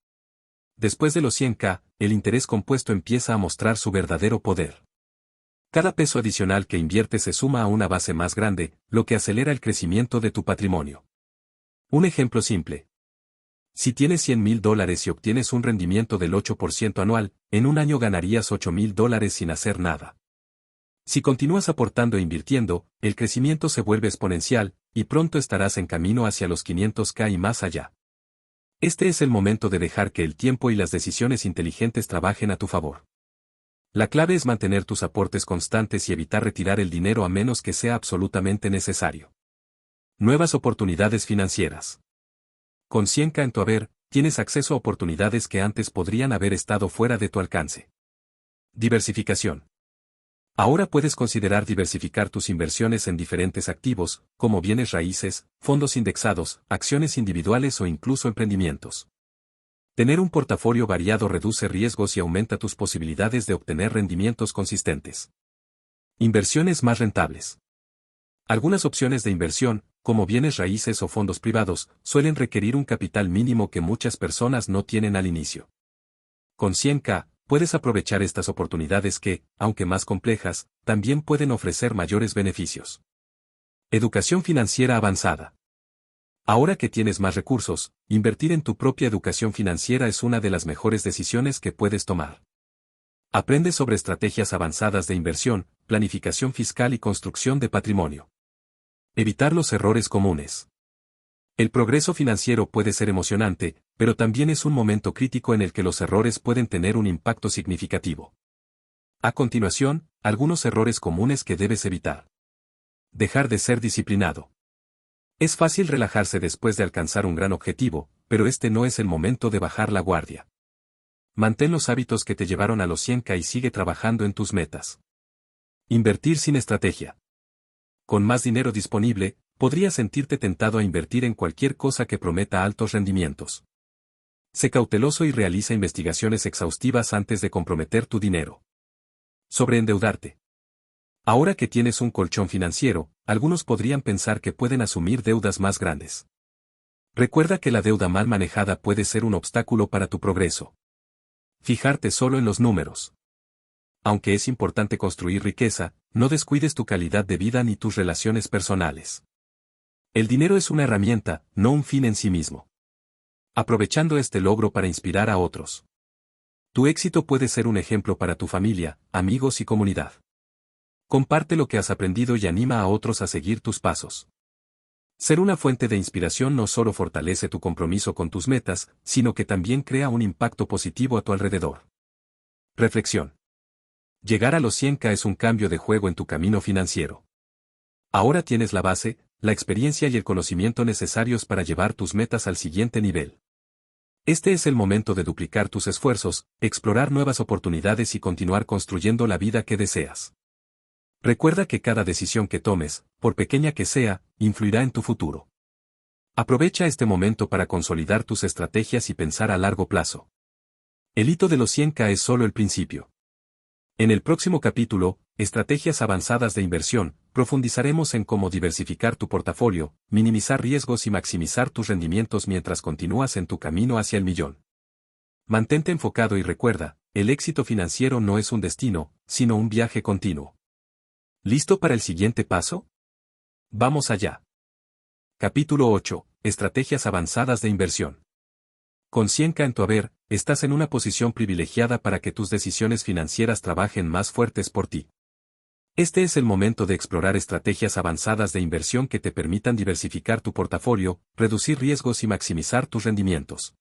Después de los 100K, el interés compuesto empieza a mostrar su verdadero poder. Cada peso adicional que inviertes se suma a una base más grande, lo que acelera el crecimiento de tu patrimonio. Un ejemplo simple. Si tienes $100,000 y obtienes un rendimiento del 8% anual, en un año ganarías $8,000 sin hacer nada. Si continúas aportando e invirtiendo, el crecimiento se vuelve exponencial, y pronto estarás en camino hacia los 500K y más allá. Este es el momento de dejar que el tiempo y las decisiones inteligentes trabajen a tu favor. La clave es mantener tus aportes constantes y evitar retirar el dinero a menos que sea absolutamente necesario. Nuevas oportunidades financieras. Con 100K en tu haber, tienes acceso a oportunidades que antes podrían haber estado fuera de tu alcance. Diversificación. Ahora puedes considerar diversificar tus inversiones en diferentes activos, como bienes raíces, fondos indexados, acciones individuales o incluso emprendimientos. Tener un portafolio variado reduce riesgos y aumenta tus posibilidades de obtener rendimientos consistentes. Inversiones más rentables. Algunas opciones de inversión, como bienes raíces o fondos privados, suelen requerir un capital mínimo que muchas personas no tienen al inicio. Con 100K, puedes aprovechar estas oportunidades que, aunque más complejas, también pueden ofrecer mayores beneficios. Educación financiera avanzada. Ahora que tienes más recursos, invertir en tu propia educación financiera es una de las mejores decisiones que puedes tomar. Aprende sobre estrategias avanzadas de inversión, planificación fiscal y construcción de patrimonio. Evitar los errores comunes. El progreso financiero puede ser emocionante, pero también es un momento crítico en el que los errores pueden tener un impacto significativo. A continuación, algunos errores comunes que debes evitar. Dejar de ser disciplinado. Es fácil relajarse después de alcanzar un gran objetivo, pero este no es el momento de bajar la guardia. Mantén los hábitos que te llevaron a los 100K y sigue trabajando en tus metas. Invertir sin estrategia. Con más dinero disponible, podrías sentirte tentado a invertir en cualquier cosa que prometa altos rendimientos. Sé cauteloso y realiza investigaciones exhaustivas antes de comprometer tu dinero. Sobreendeudarte. Ahora que tienes un colchón financiero, algunos podrían pensar que pueden asumir deudas más grandes. Recuerda que la deuda mal manejada puede ser un obstáculo para tu progreso. Fijarte solo en los números. Aunque es importante construir riqueza, no descuides tu calidad de vida ni tus relaciones personales. El dinero es una herramienta, no un fin en sí mismo. Aprovechando este logro para inspirar a otros. Tu éxito puede ser un ejemplo para tu familia, amigos y comunidad. Comparte lo que has aprendido y anima a otros a seguir tus pasos. Ser una fuente de inspiración no solo fortalece tu compromiso con tus metas, sino que también crea un impacto positivo a tu alrededor. Reflexión. Llegar a los 100K es un cambio de juego en tu camino financiero. Ahora tienes la base, la experiencia y el conocimiento necesarios para llevar tus metas al siguiente nivel. Este es el momento de duplicar tus esfuerzos, explorar nuevas oportunidades y continuar construyendo la vida que deseas. Recuerda que cada decisión que tomes, por pequeña que sea, influirá en tu futuro. Aprovecha este momento para consolidar tus estrategias y pensar a largo plazo. El hito de los 100K es solo el principio. En el próximo capítulo, Estrategias avanzadas de inversión, profundizaremos en cómo diversificar tu portafolio, minimizar riesgos y maximizar tus rendimientos mientras continúas en tu camino hacia el millón. Mantente enfocado y recuerda, el éxito financiero no es un destino, sino un viaje continuo. ¿Listo para el siguiente paso? Vamos allá. Capítulo 8. Estrategias avanzadas de inversión. Con 100K en tu haber, estás en una posición privilegiada para que tus decisiones financieras trabajen más fuertes por ti. Este es el momento de explorar estrategias avanzadas de inversión que te permitan diversificar tu portafolio, reducir riesgos y maximizar tus rendimientos.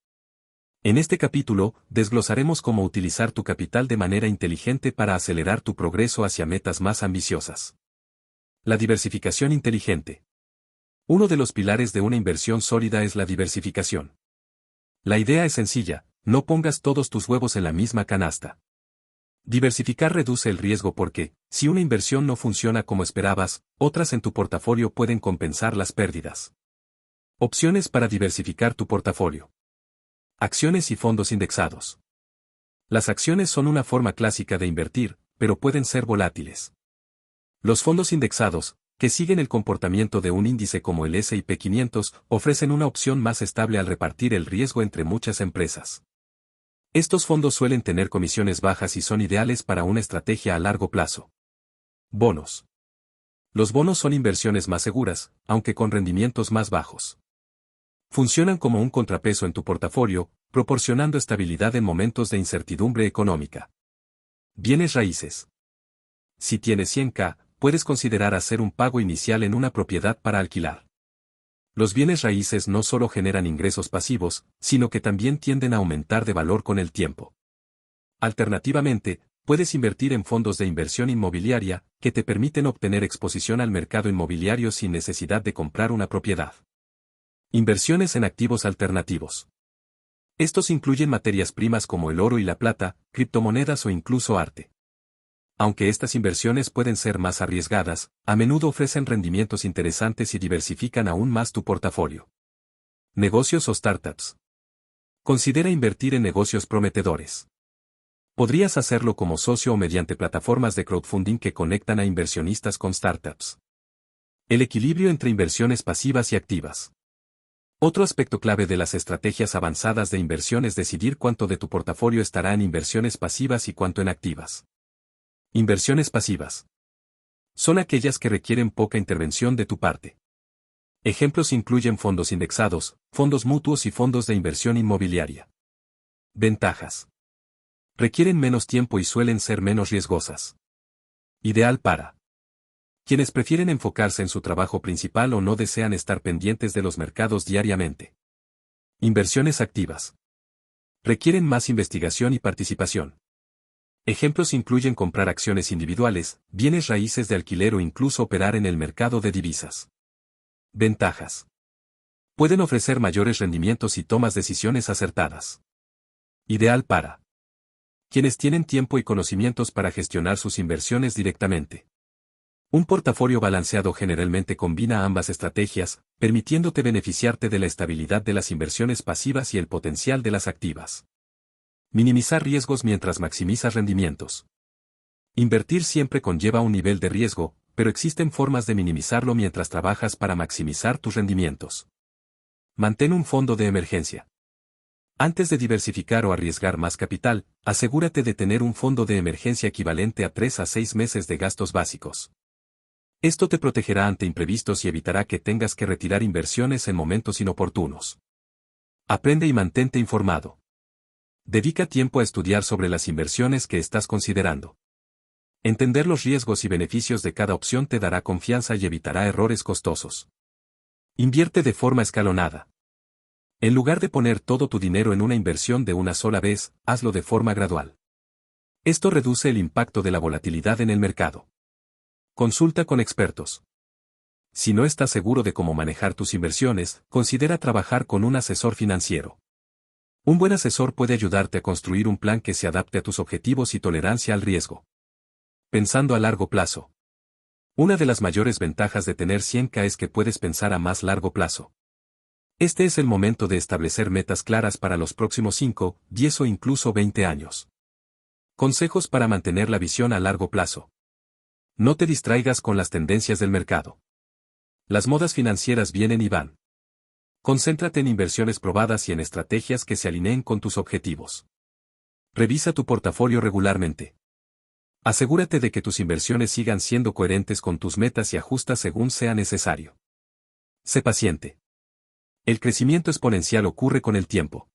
En este capítulo, desglosaremos cómo utilizar tu capital de manera inteligente para acelerar tu progreso hacia metas más ambiciosas. La diversificación inteligente. Uno de los pilares de una inversión sólida es la diversificación. La idea es sencilla, no pongas todos tus huevos en la misma canasta. Diversificar reduce el riesgo porque, si una inversión no funciona como esperabas, otras en tu portafolio pueden compensar las pérdidas. Opciones para diversificar tu portafolio. Acciones y fondos indexados. Las acciones son una forma clásica de invertir, pero pueden ser volátiles. Los fondos indexados, que siguen el comportamiento de un índice como el S&P 500, ofrecen una opción más estable al repartir el riesgo entre muchas empresas. Estos fondos suelen tener comisiones bajas y son ideales para una estrategia a largo plazo. Bonos. Los bonos son inversiones más seguras, aunque con rendimientos más bajos. Funcionan como un contrapeso en tu portafolio, proporcionando estabilidad en momentos de incertidumbre económica. Bienes raíces. Si tienes 100.000, puedes considerar hacer un pago inicial en una propiedad para alquilar. Los bienes raíces no solo generan ingresos pasivos, sino que también tienden a aumentar de valor con el tiempo. Alternativamente, puedes invertir en fondos de inversión inmobiliaria, que te permiten obtener exposición al mercado inmobiliario sin necesidad de comprar una propiedad. Inversiones en activos alternativos. Estos incluyen materias primas como el oro y la plata, criptomonedas o incluso arte. Aunque estas inversiones pueden ser más arriesgadas, a menudo ofrecen rendimientos interesantes y diversifican aún más tu portafolio. Negocios o startups. Considera invertir en negocios prometedores. Podrías hacerlo como socio o mediante plataformas de crowdfunding que conectan a inversionistas con startups. El equilibrio entre inversiones pasivas y activas. Otro aspecto clave de las estrategias avanzadas de inversión es decidir cuánto de tu portafolio estará en inversiones pasivas y cuánto en activas. Inversiones pasivas. Son aquellas que requieren poca intervención de tu parte. Ejemplos incluyen fondos indexados, fondos mutuos y fondos de inversión inmobiliaria. Ventajas. Requieren menos tiempo y suelen ser menos riesgosas. Ideal para quienes prefieren enfocarse en su trabajo principal o no desean estar pendientes de los mercados diariamente. Inversiones activas. Requieren más investigación y participación. Ejemplos incluyen comprar acciones individuales, bienes raíces de alquiler o incluso operar en el mercado de divisas. Ventajas. Pueden ofrecer mayores rendimientos y tomas decisiones acertadas. Ideal para quienes tienen tiempo y conocimientos para gestionar sus inversiones directamente. Un portafolio balanceado generalmente combina ambas estrategias, permitiéndote beneficiarte de la estabilidad de las inversiones pasivas y el potencial de las activas. Minimizar riesgos mientras maximizas rendimientos. Invertir siempre conlleva un nivel de riesgo, pero existen formas de minimizarlo mientras trabajas para maximizar tus rendimientos. Mantén un fondo de emergencia. Antes de diversificar o arriesgar más capital, asegúrate de tener un fondo de emergencia equivalente a 3 a 6 meses de gastos básicos. Esto te protegerá ante imprevistos y evitará que tengas que retirar inversiones en momentos inoportunos. Aprende y mantente informado. Dedica tiempo a estudiar sobre las inversiones que estás considerando. Entender los riesgos y beneficios de cada opción te dará confianza y evitará errores costosos. Invierte de forma escalonada. En lugar de poner todo tu dinero en una inversión de una sola vez, hazlo de forma gradual. Esto reduce el impacto de la volatilidad en el mercado. Consulta con expertos. Si no estás seguro de cómo manejar tus inversiones, considera trabajar con un asesor financiero. Un buen asesor puede ayudarte a construir un plan que se adapte a tus objetivos y tolerancia al riesgo. Pensando a largo plazo. Una de las mayores ventajas de tener 100.000 es que puedes pensar a más largo plazo. Este es el momento de establecer metas claras para los próximos 5, 10 o incluso 20 años. Consejos para mantener la visión a largo plazo. No te distraigas con las tendencias del mercado. Las modas financieras vienen y van. Concéntrate en inversiones probadas y en estrategias que se alineen con tus objetivos. Revisa tu portafolio regularmente. Asegúrate de que tus inversiones sigan siendo coherentes con tus metas y ajusta según sea necesario. Sé paciente. El crecimiento exponencial ocurre con el tiempo.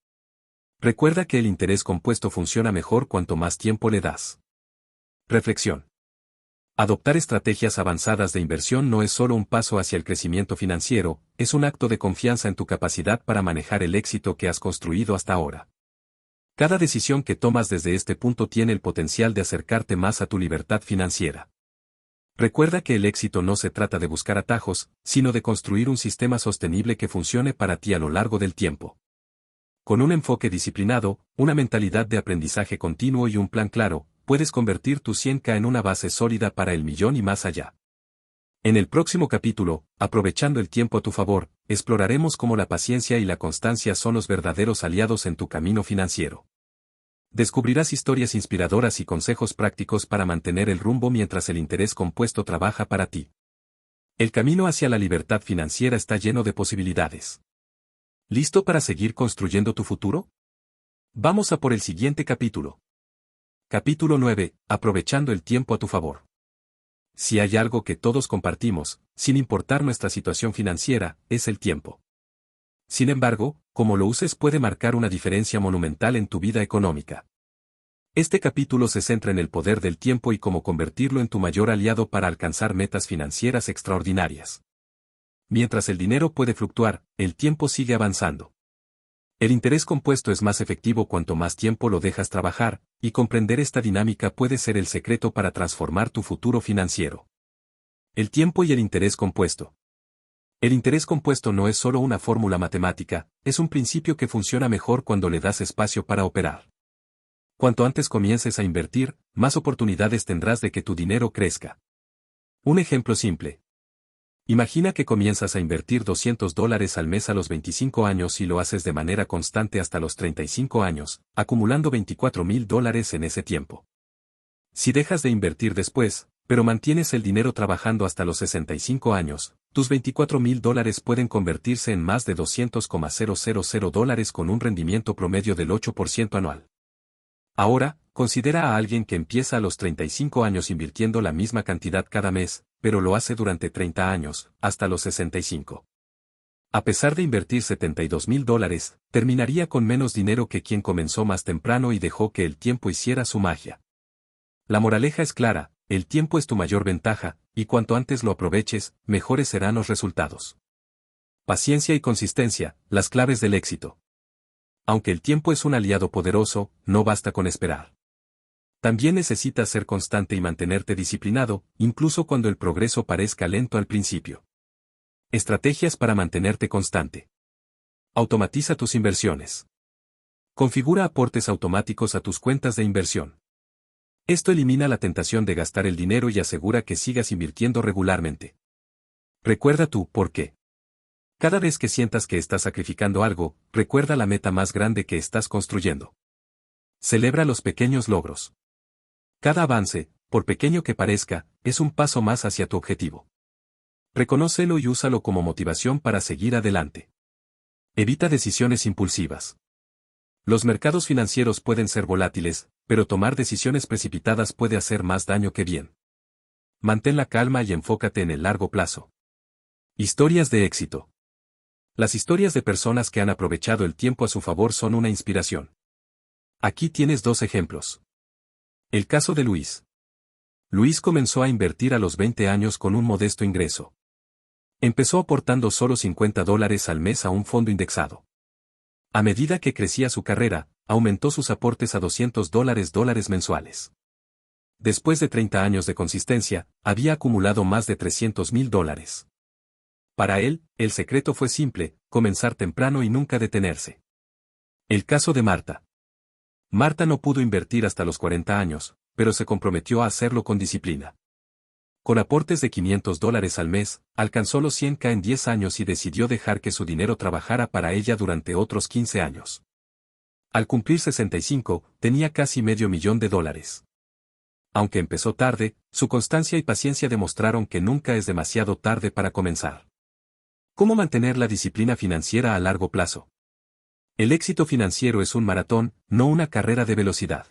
Recuerda que el interés compuesto funciona mejor cuanto más tiempo le das. Reflexión. Adoptar estrategias avanzadas de inversión no es solo un paso hacia el crecimiento financiero, es un acto de confianza en tu capacidad para manejar el éxito que has construido hasta ahora. Cada decisión que tomas desde este punto tiene el potencial de acercarte más a tu libertad financiera. Recuerda que el éxito no se trata de buscar atajos, sino de construir un sistema sostenible que funcione para ti a lo largo del tiempo. Con un enfoque disciplinado, una mentalidad de aprendizaje continuo y un plan claro, puedes convertir tu 100.000 en una base sólida para el millón y más allá. En el próximo capítulo, aprovechando el tiempo a tu favor, exploraremos cómo la paciencia y la constancia son los verdaderos aliados en tu camino financiero. Descubrirás historias inspiradoras y consejos prácticos para mantener el rumbo mientras el interés compuesto trabaja para ti. El camino hacia la libertad financiera está lleno de posibilidades. ¿Listo para seguir construyendo tu futuro? Vamos a por el siguiente capítulo. Capítulo 9. Aprovechando el tiempo a tu favor. Si hay algo que todos compartimos, sin importar nuestra situación financiera, es el tiempo. Sin embargo, cómo lo uses puede marcar una diferencia monumental en tu vida económica. Este capítulo se centra en el poder del tiempo y cómo convertirlo en tu mayor aliado para alcanzar metas financieras extraordinarias. Mientras el dinero puede fluctuar, el tiempo sigue avanzando. El interés compuesto es más efectivo cuanto más tiempo lo dejas trabajar, y comprender esta dinámica puede ser el secreto para transformar tu futuro financiero. El tiempo y el interés compuesto. El interés compuesto no es solo una fórmula matemática, es un principio que funciona mejor cuando le das espacio para operar. Cuanto antes comiences a invertir, más oportunidades tendrás de que tu dinero crezca. Un ejemplo simple. Imagina que comienzas a invertir $200 al mes a los 25 años y lo haces de manera constante hasta los 35 años, acumulando $24,000 en ese tiempo. Si dejas de invertir después, pero mantienes el dinero trabajando hasta los 65 años, tus $24,000 pueden convertirse en más de $200,000 con un rendimiento promedio del 8% anual. Ahora, considera a alguien que empieza a los 35 años invirtiendo la misma cantidad cada mes, pero lo hace durante 30 años, hasta los 65. A pesar de invertir $72,000, terminaría con menos dinero que quien comenzó más temprano y dejó que el tiempo hiciera su magia. La moraleja es clara, el tiempo es tu mayor ventaja, y cuanto antes lo aproveches, mejores serán los resultados. Paciencia y consistencia, las claves del éxito. Aunque el tiempo es un aliado poderoso, no basta con esperar. También necesitas ser constante y mantenerte disciplinado, incluso cuando el progreso parezca lento al principio. Estrategias para mantenerte constante. Automatiza tus inversiones. Configura aportes automáticos a tus cuentas de inversión. Esto elimina la tentación de gastar el dinero y asegura que sigas invirtiendo regularmente. Recuerda tu por qué. Cada vez que sientas que estás sacrificando algo, recuerda la meta más grande que estás construyendo. Celebra los pequeños logros. Cada avance, por pequeño que parezca, es un paso más hacia tu objetivo. Reconócelo y úsalo como motivación para seguir adelante. Evita decisiones impulsivas. Los mercados financieros pueden ser volátiles, pero tomar decisiones precipitadas puede hacer más daño que bien. Mantén la calma y enfócate en el largo plazo. Historias de éxito. Las historias de personas que han aprovechado el tiempo a su favor son una inspiración. Aquí tienes dos ejemplos. El caso de Luis. Luis comenzó a invertir a los 20 años con un modesto ingreso. Empezó aportando solo $50 al mes a un fondo indexado. A medida que crecía su carrera, aumentó sus aportes a $200 mensuales. Después de 30 años de consistencia, había acumulado más de $300,000. Para él, el secreto fue simple, comenzar temprano y nunca detenerse. El caso de Marta. Marta no pudo invertir hasta los 40 años, pero se comprometió a hacerlo con disciplina. Con aportes de $500 al mes, alcanzó los 100K en 10 años y decidió dejar que su dinero trabajara para ella durante otros 15 años. Al cumplir 65, tenía casi $500,000. Aunque empezó tarde, su constancia y paciencia demostraron que nunca es demasiado tarde para comenzar. ¿Cómo mantener la disciplina financiera a largo plazo? El éxito financiero es un maratón, no una carrera de velocidad.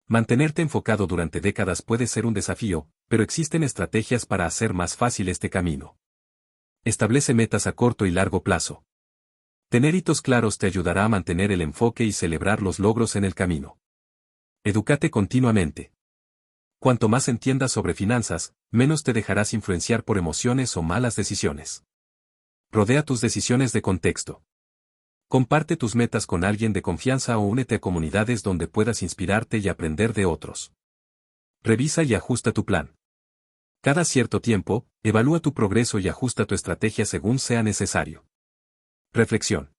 Mantenerte enfocado durante décadas puede ser un desafío, pero existen estrategias para hacer más fácil este camino. Establece metas a corto y largo plazo. Tener hitos claros te ayudará a mantener el enfoque y celebrar los logros en el camino. Edúcate continuamente. Cuanto más entiendas sobre finanzas, menos te dejarás influenciar por emociones o malas decisiones. Rodea tus decisiones de contexto. Comparte tus metas con alguien de confianza o únete a comunidades donde puedas inspirarte y aprender de otros. Revisa y ajusta tu plan. Cada cierto tiempo, evalúa tu progreso y ajusta tu estrategia según sea necesario. Reflexión.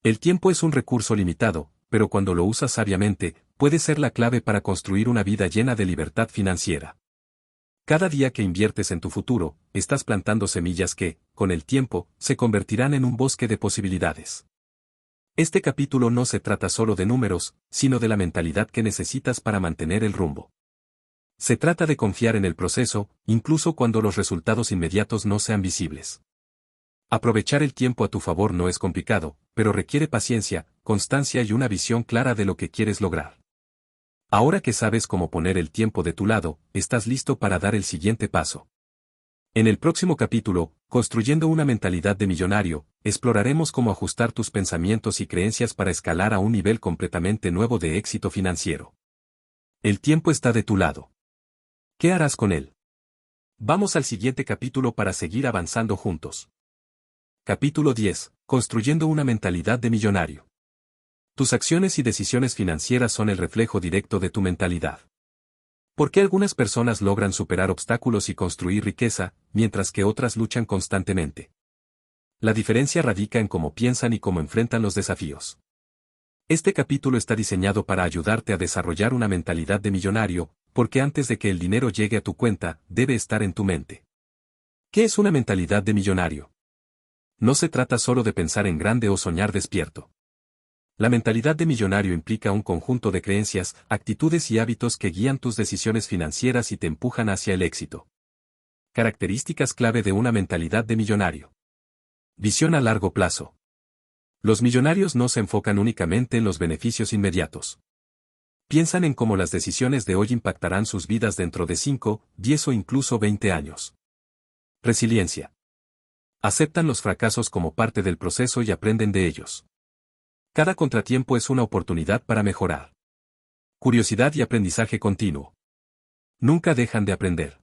El tiempo es un recurso limitado, pero cuando lo usas sabiamente, puede ser la clave para construir una vida llena de libertad financiera. Cada día que inviertes en tu futuro, estás plantando semillas que, con el tiempo, se convertirán en un bosque de posibilidades. Este capítulo no se trata solo de números, sino de la mentalidad que necesitas para mantener el rumbo. Se trata de confiar en el proceso, incluso cuando los resultados inmediatos no sean visibles. Aprovechar el tiempo a tu favor no es complicado, pero requiere paciencia, constancia y una visión clara de lo que quieres lograr. Ahora que sabes cómo poner el tiempo de tu lado, estás listo para dar el siguiente paso. En el próximo capítulo, Construyendo una mentalidad de millonario, exploraremos cómo ajustar tus pensamientos y creencias para escalar a un nivel completamente nuevo de éxito financiero. El tiempo está de tu lado. ¿Qué harás con él? Vamos al siguiente capítulo para seguir avanzando juntos. Capítulo 10. Construyendo una mentalidad de millonario. Tus acciones y decisiones financieras son el reflejo directo de tu mentalidad. ¿Por qué algunas personas logran superar obstáculos y construir riqueza, mientras que otras luchan constantemente? La diferencia radica en cómo piensan y cómo enfrentan los desafíos. Este capítulo está diseñado para ayudarte a desarrollar una mentalidad de millonario, porque antes de que el dinero llegue a tu cuenta, debe estar en tu mente. ¿Qué es una mentalidad de millonario? No se trata solo de pensar en grande o soñar despierto. La mentalidad de millonario implica un conjunto de creencias, actitudes y hábitos que guían tus decisiones financieras y te empujan hacia el éxito. Características clave de una mentalidad de millonario. Visión a largo plazo. Los millonarios no se enfocan únicamente en los beneficios inmediatos. Piensan en cómo las decisiones de hoy impactarán sus vidas dentro de 5, 10 o incluso 20 años. Resiliencia. Aceptan los fracasos como parte del proceso y aprenden de ellos. Cada contratiempo es una oportunidad para mejorar. Curiosidad y aprendizaje continuo. Nunca dejan de aprender.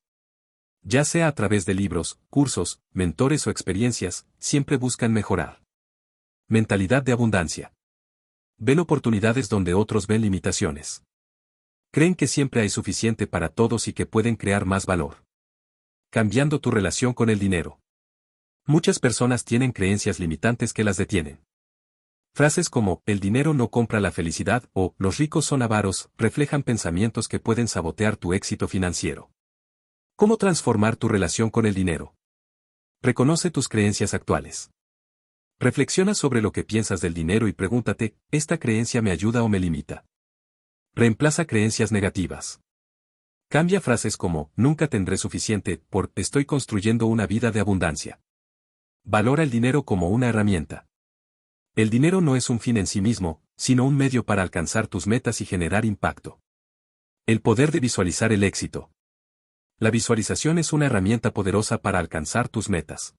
Ya sea a través de libros, cursos, mentores o experiencias, siempre buscan mejorar. Mentalidad de abundancia. Ven oportunidades donde otros ven limitaciones. Creen que siempre hay suficiente para todos y que pueden crear más valor. Cambiando tu relación con el dinero. Muchas personas tienen creencias limitantes que las detienen. Frases como, el dinero no compra la felicidad o, los ricos son avaros, reflejan pensamientos que pueden sabotear tu éxito financiero. ¿Cómo transformar tu relación con el dinero? Reconoce tus creencias actuales. Reflexiona sobre lo que piensas del dinero y pregúntate, ¿esta creencia me ayuda o me limita? Reemplaza creencias negativas. Cambia frases como, nunca tendré suficiente, por, estoy construyendo una vida de abundancia. Valora el dinero como una herramienta. El dinero no es un fin en sí mismo, sino un medio para alcanzar tus metas y generar impacto. El poder de visualizar el éxito. La visualización es una herramienta poderosa para alcanzar tus metas.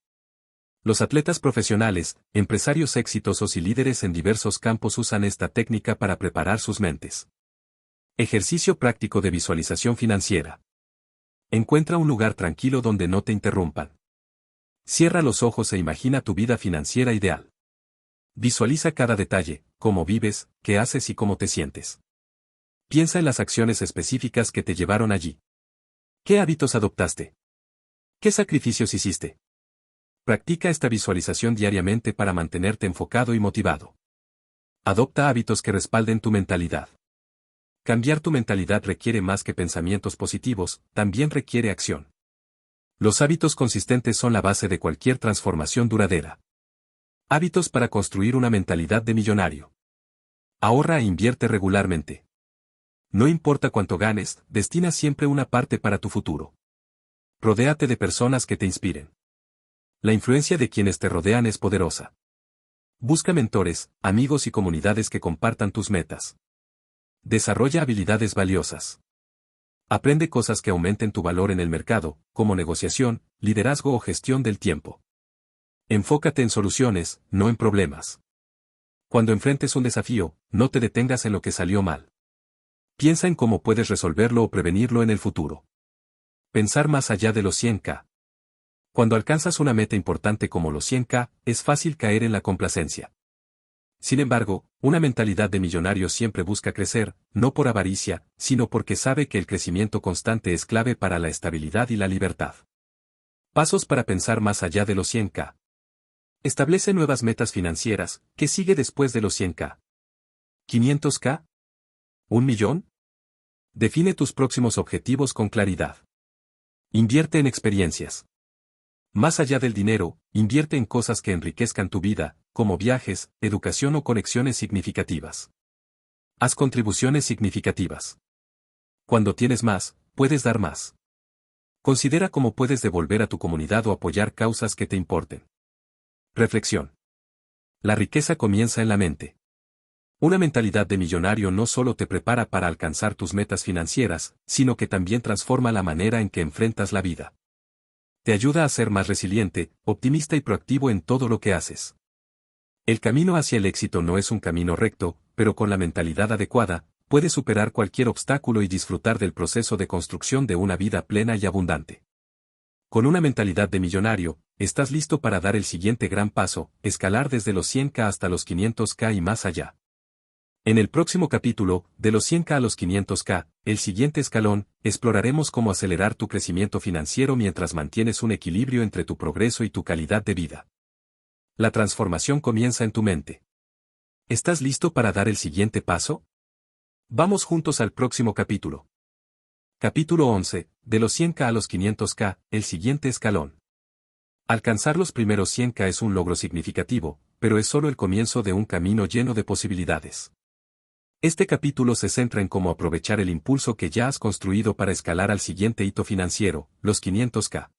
Los atletas profesionales, empresarios exitosos y líderes en diversos campos usan esta técnica para preparar sus mentes. Ejercicio práctico de visualización financiera. Encuentra un lugar tranquilo donde no te interrumpan. Cierra los ojos e imagina tu vida financiera ideal. Visualiza cada detalle, cómo vives, qué haces y cómo te sientes. Piensa en las acciones específicas que te llevaron allí. ¿Qué hábitos adoptaste? ¿Qué sacrificios hiciste? Practica esta visualización diariamente para mantenerte enfocado y motivado. Adopta hábitos que respalden tu mentalidad. Cambiar tu mentalidad requiere más que pensamientos positivos, también requiere acción. Los hábitos consistentes son la base de cualquier transformación duradera. Hábitos para construir una mentalidad de millonario. Ahorra e invierte regularmente. No importa cuánto ganes, destina siempre una parte para tu futuro. Rodéate de personas que te inspiren. La influencia de quienes te rodean es poderosa. Busca mentores, amigos y comunidades que compartan tus metas. Desarrolla habilidades valiosas. Aprende cosas que aumenten tu valor en el mercado, como negociación, liderazgo o gestión del tiempo. Enfócate en soluciones, no en problemas. Cuando enfrentes un desafío, no te detengas en lo que salió mal. Piensa en cómo puedes resolverlo o prevenirlo en el futuro. Pensar más allá de los 100K. Cuando alcanzas una meta importante como los 100K, es fácil caer en la complacencia. Sin embargo, una mentalidad de millonario siempre busca crecer, no por avaricia, sino porque sabe que el crecimiento constante es clave para la estabilidad y la libertad. Pasos para pensar más allá de los 100K. Establece nuevas metas financieras. ¿Qué sigue después de los 100K? ¿500K? ¿1 millón? Define tus próximos objetivos con claridad. Invierte en experiencias. Más allá del dinero, invierte en cosas que enriquezcan tu vida, como viajes, educación o conexiones significativas. Haz contribuciones significativas. Cuando tienes más, puedes dar más. Considera cómo puedes devolver a tu comunidad o apoyar causas que te importen. Reflexión. La riqueza comienza en la mente. Una mentalidad de millonario no solo te prepara para alcanzar tus metas financieras, sino que también transforma la manera en que enfrentas la vida. Te ayuda a ser más resiliente, optimista y proactivo en todo lo que haces. El camino hacia el éxito no es un camino recto, pero con la mentalidad adecuada, puedes superar cualquier obstáculo y disfrutar del proceso de construcción de una vida plena y abundante. Con una mentalidad de millonario, estás listo para dar el siguiente gran paso, escalar desde los 100K hasta los 500K y más allá. En el próximo capítulo, de los 100K a los 500K, el siguiente escalón, exploraremos cómo acelerar tu crecimiento financiero mientras mantienes un equilibrio entre tu progreso y tu calidad de vida. La transformación comienza en tu mente. ¿Estás listo para dar el siguiente paso? Vamos juntos al próximo capítulo. Capítulo 11, de los 100K a los 500K, el siguiente escalón. Alcanzar los primeros 100K es un logro significativo, pero es solo el comienzo de un camino lleno de posibilidades. Este capítulo se centra en cómo aprovechar el impulso que ya has construido para escalar al siguiente hito financiero, los 500K.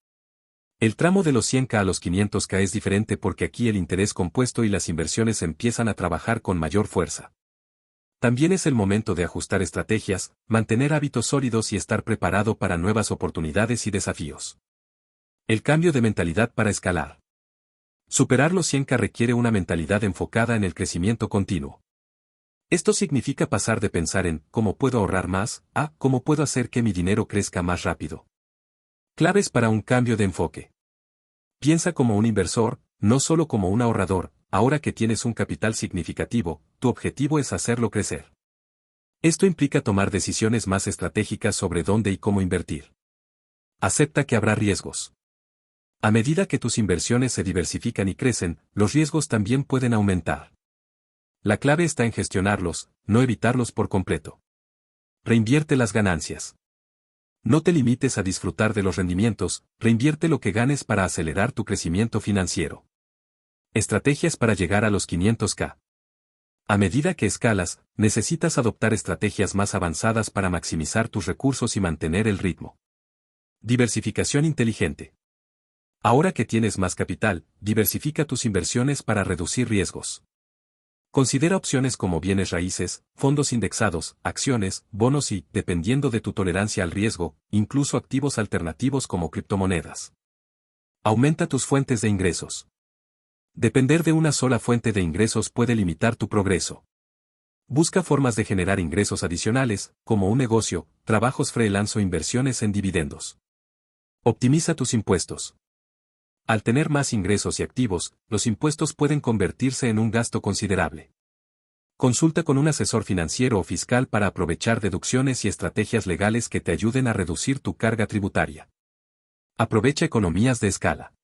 El tramo de los 100K a los 500K es diferente porque aquí el interés compuesto y las inversiones empiezan a trabajar con mayor fuerza. También es el momento de ajustar estrategias, mantener hábitos sólidos y estar preparado para nuevas oportunidades y desafíos. El cambio de mentalidad para escalar. Superar los 100K requiere una mentalidad enfocada en el crecimiento continuo. Esto significa pasar de pensar en ¿cómo puedo ahorrar más? A ¿cómo puedo hacer que mi dinero crezca más rápido? Claves para un cambio de enfoque. Piensa como un inversor, no solo como un ahorrador. Ahora que tienes un capital significativo, tu objetivo es hacerlo crecer. Esto implica tomar decisiones más estratégicas sobre dónde y cómo invertir. Acepta que habrá riesgos. A medida que tus inversiones se diversifican y crecen, los riesgos también pueden aumentar. La clave está en gestionarlos, no evitarlos por completo. Reinvierte las ganancias. No te limites a disfrutar de los rendimientos, reinvierte lo que ganes para acelerar tu crecimiento financiero. Estrategias para llegar a los 500K. A medida que escalas, necesitas adoptar estrategias más avanzadas para maximizar tus recursos y mantener el ritmo. Diversificación inteligente. Ahora que tienes más capital, diversifica tus inversiones para reducir riesgos. Considera opciones como bienes raíces, fondos indexados, acciones, bonos y, dependiendo de tu tolerancia al riesgo, incluso activos alternativos como criptomonedas. Aumenta tus fuentes de ingresos. Depender de una sola fuente de ingresos puede limitar tu progreso. Busca formas de generar ingresos adicionales, como un negocio, trabajos freelance o inversiones en dividendos. Optimiza tus impuestos. Al tener más ingresos y activos, los impuestos pueden convertirse en un gasto considerable. Consulta con un asesor financiero o fiscal para aprovechar deducciones y estrategias legales que te ayuden a reducir tu carga tributaria. Aprovecha economías de escala.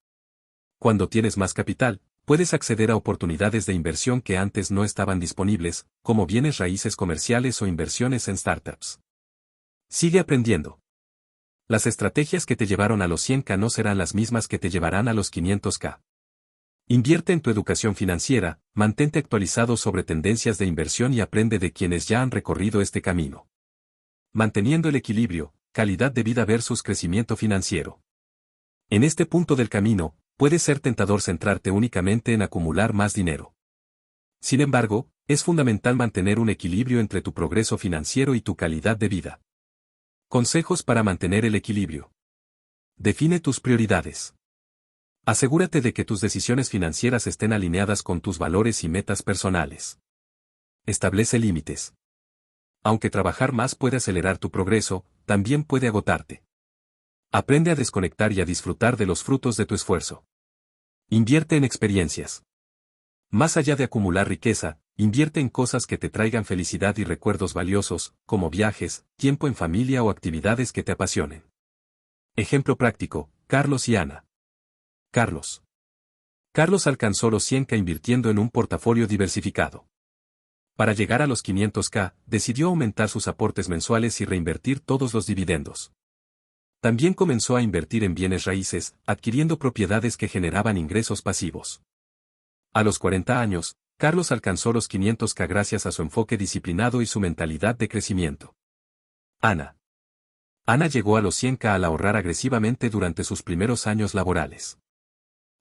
Cuando tienes más capital, puedes acceder a oportunidades de inversión que antes no estaban disponibles, como bienes raíces comerciales o inversiones en startups. Sigue aprendiendo. Las estrategias que te llevaron a los 100K no serán las mismas que te llevarán a los 500K. Invierte en tu educación financiera, mantente actualizado sobre tendencias de inversión y aprende de quienes ya han recorrido este camino. Manteniendo el equilibrio, calidad de vida versus crecimiento financiero. En este punto del camino, puede ser tentador centrarte únicamente en acumular más dinero. Sin embargo, es fundamental mantener un equilibrio entre tu progreso financiero y tu calidad de vida. Consejos para mantener el equilibrio. Define tus prioridades. Asegúrate de que tus decisiones financieras estén alineadas con tus valores y metas personales. Establece límites. Aunque trabajar más puede acelerar tu progreso, también puede agotarte. Aprende a desconectar y a disfrutar de los frutos de tu esfuerzo. Invierte en experiencias. Más allá de acumular riqueza, invierte en cosas que te traigan felicidad y recuerdos valiosos, como viajes, tiempo en familia o actividades que te apasionen. Ejemplo práctico, Carlos y Ana. Carlos. Carlos alcanzó los 100K invirtiendo en un portafolio diversificado. Para llegar a los 500K, decidió aumentar sus aportes mensuales y reinvertir todos los dividendos. También comenzó a invertir en bienes raíces, adquiriendo propiedades que generaban ingresos pasivos. A los 40 años, Carlos alcanzó los 500K gracias a su enfoque disciplinado y su mentalidad de crecimiento. Ana. Ana llegó a los 100K al ahorrar agresivamente durante sus primeros años laborales.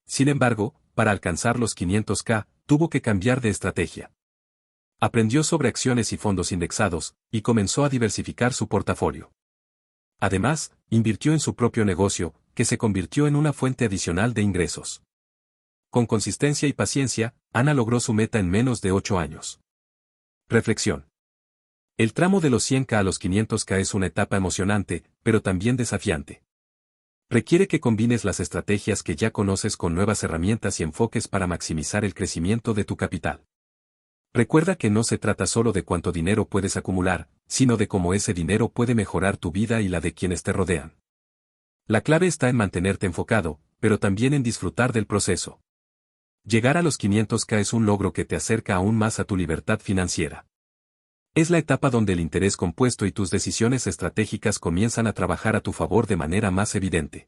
Sin embargo, para alcanzar los 500K, tuvo que cambiar de estrategia. Aprendió sobre acciones y fondos indexados, y comenzó a diversificar su portafolio. Además, invirtió en su propio negocio, que se convirtió en una fuente adicional de ingresos. Con consistencia y paciencia, Ana logró su meta en menos de 8 años. Reflexión. El tramo de los 100K a los 500K es una etapa emocionante, pero también desafiante. Requiere que combines las estrategias que ya conoces con nuevas herramientas y enfoques para maximizar el crecimiento de tu capital. Recuerda que no se trata solo de cuánto dinero puedes acumular, sino de cómo ese dinero puede mejorar tu vida y la de quienes te rodean. La clave está en mantenerte enfocado, pero también en disfrutar del proceso. Llegar a los 500K es un logro que te acerca aún más a tu libertad financiera. Es la etapa donde el interés compuesto y tus decisiones estratégicas comienzan a trabajar a tu favor de manera más evidente.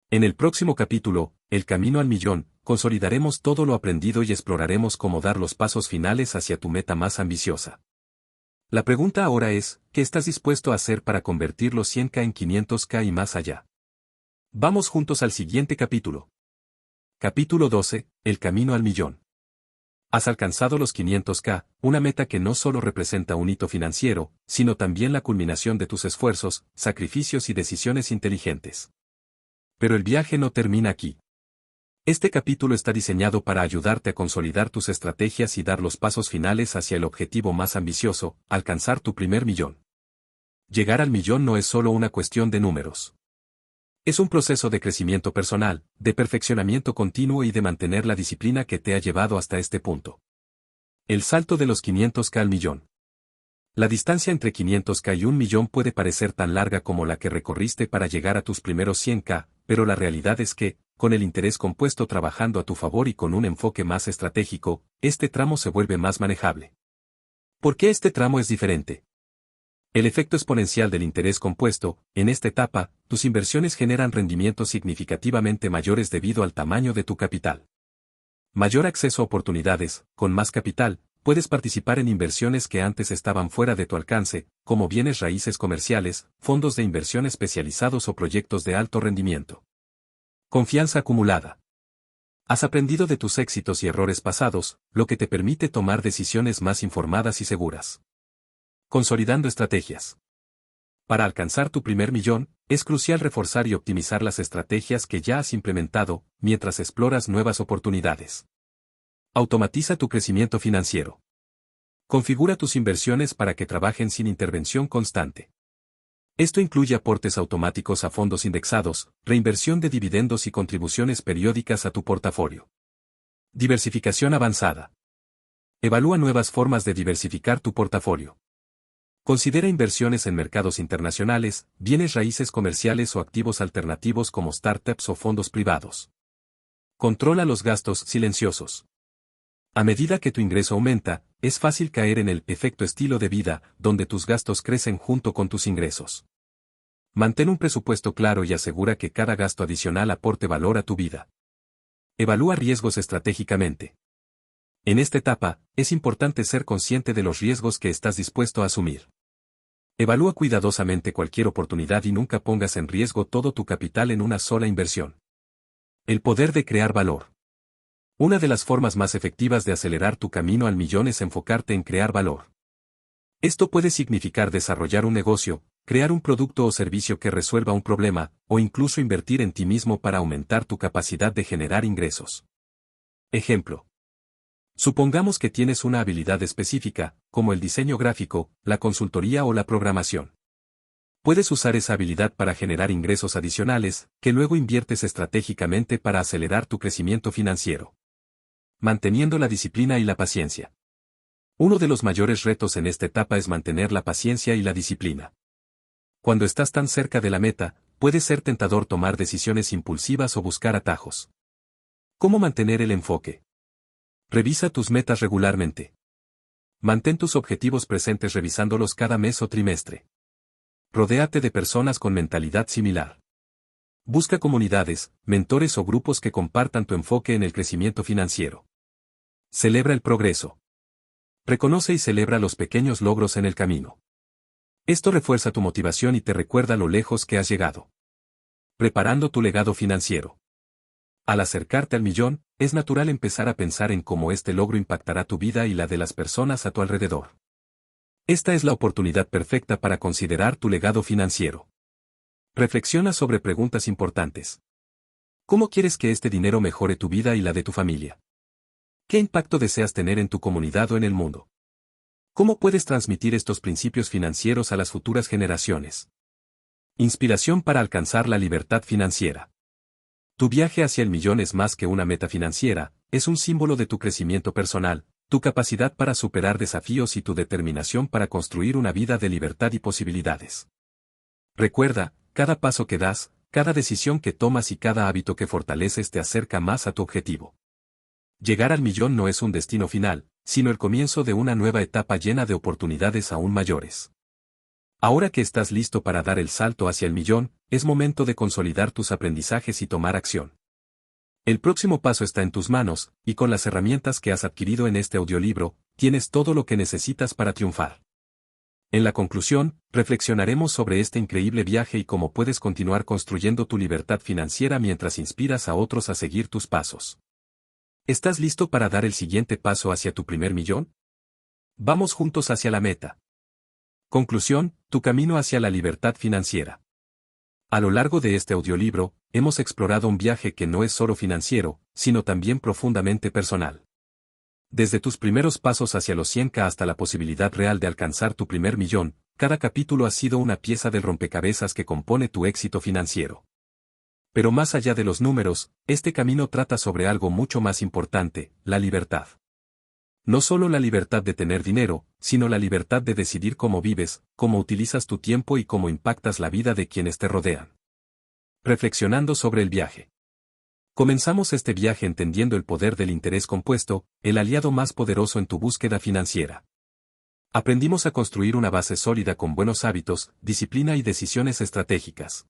En el próximo capítulo, El camino al millón, consolidaremos todo lo aprendido y exploraremos cómo dar los pasos finales hacia tu meta más ambiciosa. La pregunta ahora es, ¿qué estás dispuesto a hacer para convertir los 100K en 500K y más allá? Vamos juntos al siguiente capítulo. Capítulo 12, El camino al millón. Has alcanzado los 500K, una meta que no solo representa un hito financiero, sino también la culminación de tus esfuerzos, sacrificios y decisiones inteligentes. Pero el viaje no termina aquí. Este capítulo está diseñado para ayudarte a consolidar tus estrategias y dar los pasos finales hacia el objetivo más ambicioso, alcanzar tu primer millón. Llegar al millón no es solo una cuestión de números. Es un proceso de crecimiento personal, de perfeccionamiento continuo y de mantener la disciplina que te ha llevado hasta este punto. El salto de los 500K al millón. La distancia entre 500K y un millón puede parecer tan larga como la que recorriste para llegar a tus primeros 100K, pero la realidad es que, con el interés compuesto trabajando a tu favor y con un enfoque más estratégico, este tramo se vuelve más manejable. ¿Por qué este tramo es diferente? El efecto exponencial del interés compuesto, en esta etapa, tus inversiones generan rendimientos significativamente mayores debido al tamaño de tu capital. Mayor acceso a oportunidades, con más capital, puedes participar en inversiones que antes estaban fuera de tu alcance, como bienes raíces comerciales, fondos de inversión especializados o proyectos de alto rendimiento. Confianza acumulada. Has aprendido de tus éxitos y errores pasados, lo que te permite tomar decisiones más informadas y seguras. Consolidando estrategias. Para alcanzar tu primer millón, es crucial reforzar y optimizar las estrategias que ya has implementado, mientras exploras nuevas oportunidades. Automatiza tu crecimiento financiero. Configura tus inversiones para que trabajen sin intervención constante. Esto incluye aportes automáticos a fondos indexados, reinversión de dividendos y contribuciones periódicas a tu portafolio. Diversificación avanzada. Evalúa nuevas formas de diversificar tu portafolio. Considera inversiones en mercados internacionales, bienes raíces comerciales o activos alternativos como startups o fondos privados. Controla los gastos silenciosos. A medida que tu ingreso aumenta, es fácil caer en el efecto estilo de vida, donde tus gastos crecen junto con tus ingresos. Mantén un presupuesto claro y asegura que cada gasto adicional aporte valor a tu vida. Evalúa riesgos estratégicamente. En esta etapa, es importante ser consciente de los riesgos que estás dispuesto a asumir. Evalúa cuidadosamente cualquier oportunidad y nunca pongas en riesgo todo tu capital en una sola inversión. El poder de crear valor. Una de las formas más efectivas de acelerar tu camino al millón es enfocarte en crear valor. Esto puede significar desarrollar un negocio, crear un producto o servicio que resuelva un problema, o incluso invertir en ti mismo para aumentar tu capacidad de generar ingresos. Ejemplo. Supongamos que tienes una habilidad específica, como el diseño gráfico, la consultoría o la programación. Puedes usar esa habilidad para generar ingresos adicionales, que luego inviertes estratégicamente para acelerar tu crecimiento financiero. Manteniendo la disciplina y la paciencia. Uno de los mayores retos en esta etapa es mantener la paciencia y la disciplina. Cuando estás tan cerca de la meta, puede ser tentador tomar decisiones impulsivas o buscar atajos. ¿Cómo mantener el enfoque? Revisa tus metas regularmente. Mantén tus objetivos presentes revisándolos cada mes o trimestre. Rodéate de personas con mentalidad similar. Busca comunidades, mentores o grupos que compartan tu enfoque en el crecimiento financiero. Celebra el progreso. Reconoce y celebra los pequeños logros en el camino. Esto refuerza tu motivación y te recuerda lo lejos que has llegado. Preparando tu legado financiero. Al acercarte al millón, es natural empezar a pensar en cómo este logro impactará tu vida y la de las personas a tu alrededor. Esta es la oportunidad perfecta para considerar tu legado financiero. Reflexiona sobre preguntas importantes. ¿Cómo quieres que este dinero mejore tu vida y la de tu familia? ¿Qué impacto deseas tener en tu comunidad o en el mundo? ¿Cómo puedes transmitir estos principios financieros a las futuras generaciones? Inspiración para alcanzar la libertad financiera. Tu viaje hacia el millón es más que una meta financiera, es un símbolo de tu crecimiento personal, tu capacidad para superar desafíos y tu determinación para construir una vida de libertad y posibilidades. Recuerda, cada paso que das, cada decisión que tomas y cada hábito que fortaleces te acerca más a tu objetivo. Llegar al millón no es un destino final, sino el comienzo de una nueva etapa llena de oportunidades aún mayores. Ahora que estás listo para dar el salto hacia el millón, es momento de consolidar tus aprendizajes y tomar acción. El próximo paso está en tus manos, y con las herramientas que has adquirido en este audiolibro, tienes todo lo que necesitas para triunfar. En la conclusión, reflexionaremos sobre este increíble viaje y cómo puedes continuar construyendo tu libertad financiera mientras inspiras a otros a seguir tus pasos. ¿Estás listo para dar el siguiente paso hacia tu primer millón? Vamos juntos hacia la meta. Conclusión, tu camino hacia la libertad financiera. A lo largo de este audiolibro, hemos explorado un viaje que no es solo financiero, sino también profundamente personal. Desde tus primeros pasos hacia los 100K hasta la posibilidad real de alcanzar tu primer millón, cada capítulo ha sido una pieza del rompecabezas que compone tu éxito financiero. Pero más allá de los números, este camino trata sobre algo mucho más importante, la libertad. No solo la libertad de tener dinero, sino la libertad de decidir cómo vives, cómo utilizas tu tiempo y cómo impactas la vida de quienes te rodean. Reflexionando sobre el viaje. Comenzamos este viaje entendiendo el poder del interés compuesto, el aliado más poderoso en tu búsqueda financiera. Aprendimos a construir una base sólida con buenos hábitos, disciplina y decisiones estratégicas.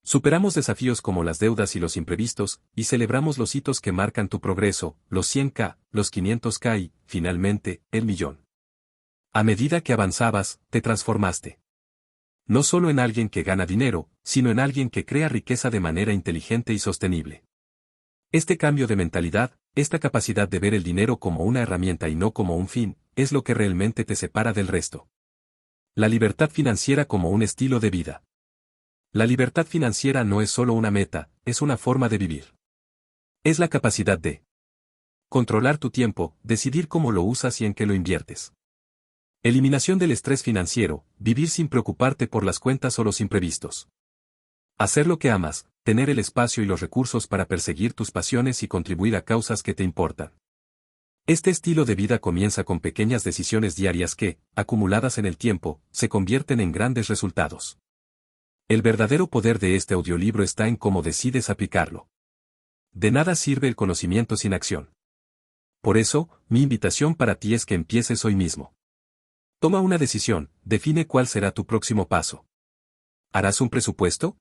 Superamos desafíos como las deudas y los imprevistos, y celebramos los hitos que marcan tu progreso, los 100K, los 500K y, finalmente, el millón. A medida que avanzabas, te transformaste. No solo en alguien que gana dinero, sino en alguien que crea riqueza de manera inteligente y sostenible. Este cambio de mentalidad, esta capacidad de ver el dinero como una herramienta y no como un fin, es lo que realmente te separa del resto. La libertad financiera como un estilo de vida. La libertad financiera no es solo una meta, es una forma de vivir. Es la capacidad de controlar tu tiempo, decidir cómo lo usas y en qué lo inviertes. Eliminación del estrés financiero, vivir sin preocuparte por las cuentas o los imprevistos. Hacer lo que amas, tener el espacio y los recursos para perseguir tus pasiones y contribuir a causas que te importan. Este estilo de vida comienza con pequeñas decisiones diarias que, acumuladas en el tiempo, se convierten en grandes resultados. El verdadero poder de este audiolibro está en cómo decides aplicarlo. De nada sirve el conocimiento sin acción. Por eso, mi invitación para ti es que empieces hoy mismo. Toma una decisión, define cuál será tu próximo paso. ¿Harás un presupuesto?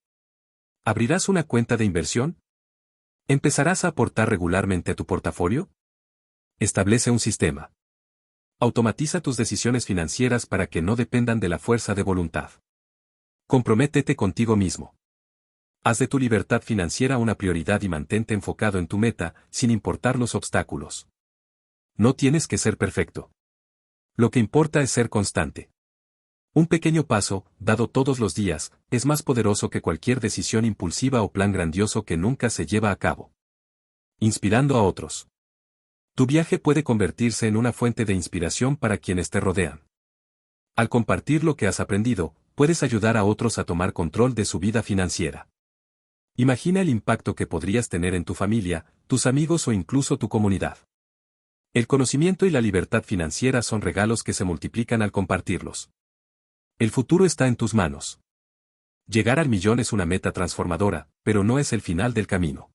¿Abrirás una cuenta de inversión? ¿Empezarás a aportar regularmente a tu portafolio? Establece un sistema. Automatiza tus decisiones financieras para que no dependan de la fuerza de voluntad. Comprométete contigo mismo. Haz de tu libertad financiera una prioridad y mantente enfocado en tu meta, sin importar los obstáculos. No tienes que ser perfecto. Lo que importa es ser constante. Un pequeño paso, dado todos los días, es más poderoso que cualquier decisión impulsiva o plan grandioso que nunca se lleva a cabo. Inspirando a otros. Tu viaje puede convertirse en una fuente de inspiración para quienes te rodean. Al compartir lo que has aprendido, puedes ayudar a otros a tomar control de su vida financiera. Imagina el impacto que podrías tener en tu familia, tus amigos o incluso tu comunidad. El conocimiento y la libertad financiera son regalos que se multiplican al compartirlos. El futuro está en tus manos. Llegar al millón es una meta transformadora, pero no es el final del camino.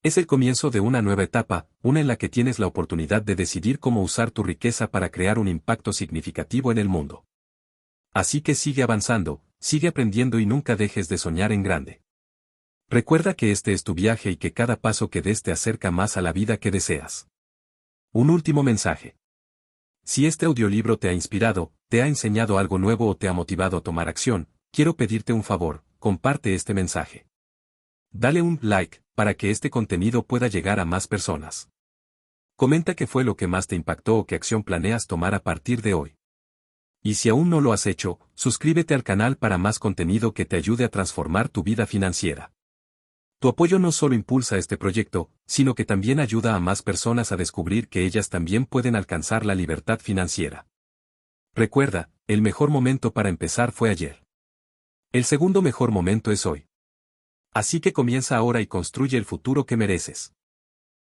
Es el comienzo de una nueva etapa, una en la que tienes la oportunidad de decidir cómo usar tu riqueza para crear un impacto significativo en el mundo. Así que sigue avanzando, sigue aprendiendo y nunca dejes de soñar en grande. Recuerda que este es tu viaje y que cada paso que des te acerca más a la vida que deseas. Un último mensaje. Si este audiolibro te ha inspirado, te ha enseñado algo nuevo o te ha motivado a tomar acción, quiero pedirte un favor, comparte este mensaje. Dale un like, para que este contenido pueda llegar a más personas. Comenta qué fue lo que más te impactó o qué acción planeas tomar a partir de hoy. Y si aún no lo has hecho, suscríbete al canal para más contenido que te ayude a transformar tu vida financiera. Tu apoyo no solo impulsa este proyecto, sino que también ayuda a más personas a descubrir que ellas también pueden alcanzar la libertad financiera. Recuerda, el mejor momento para empezar fue ayer. El segundo mejor momento es hoy. Así que comienza ahora y construye el futuro que mereces.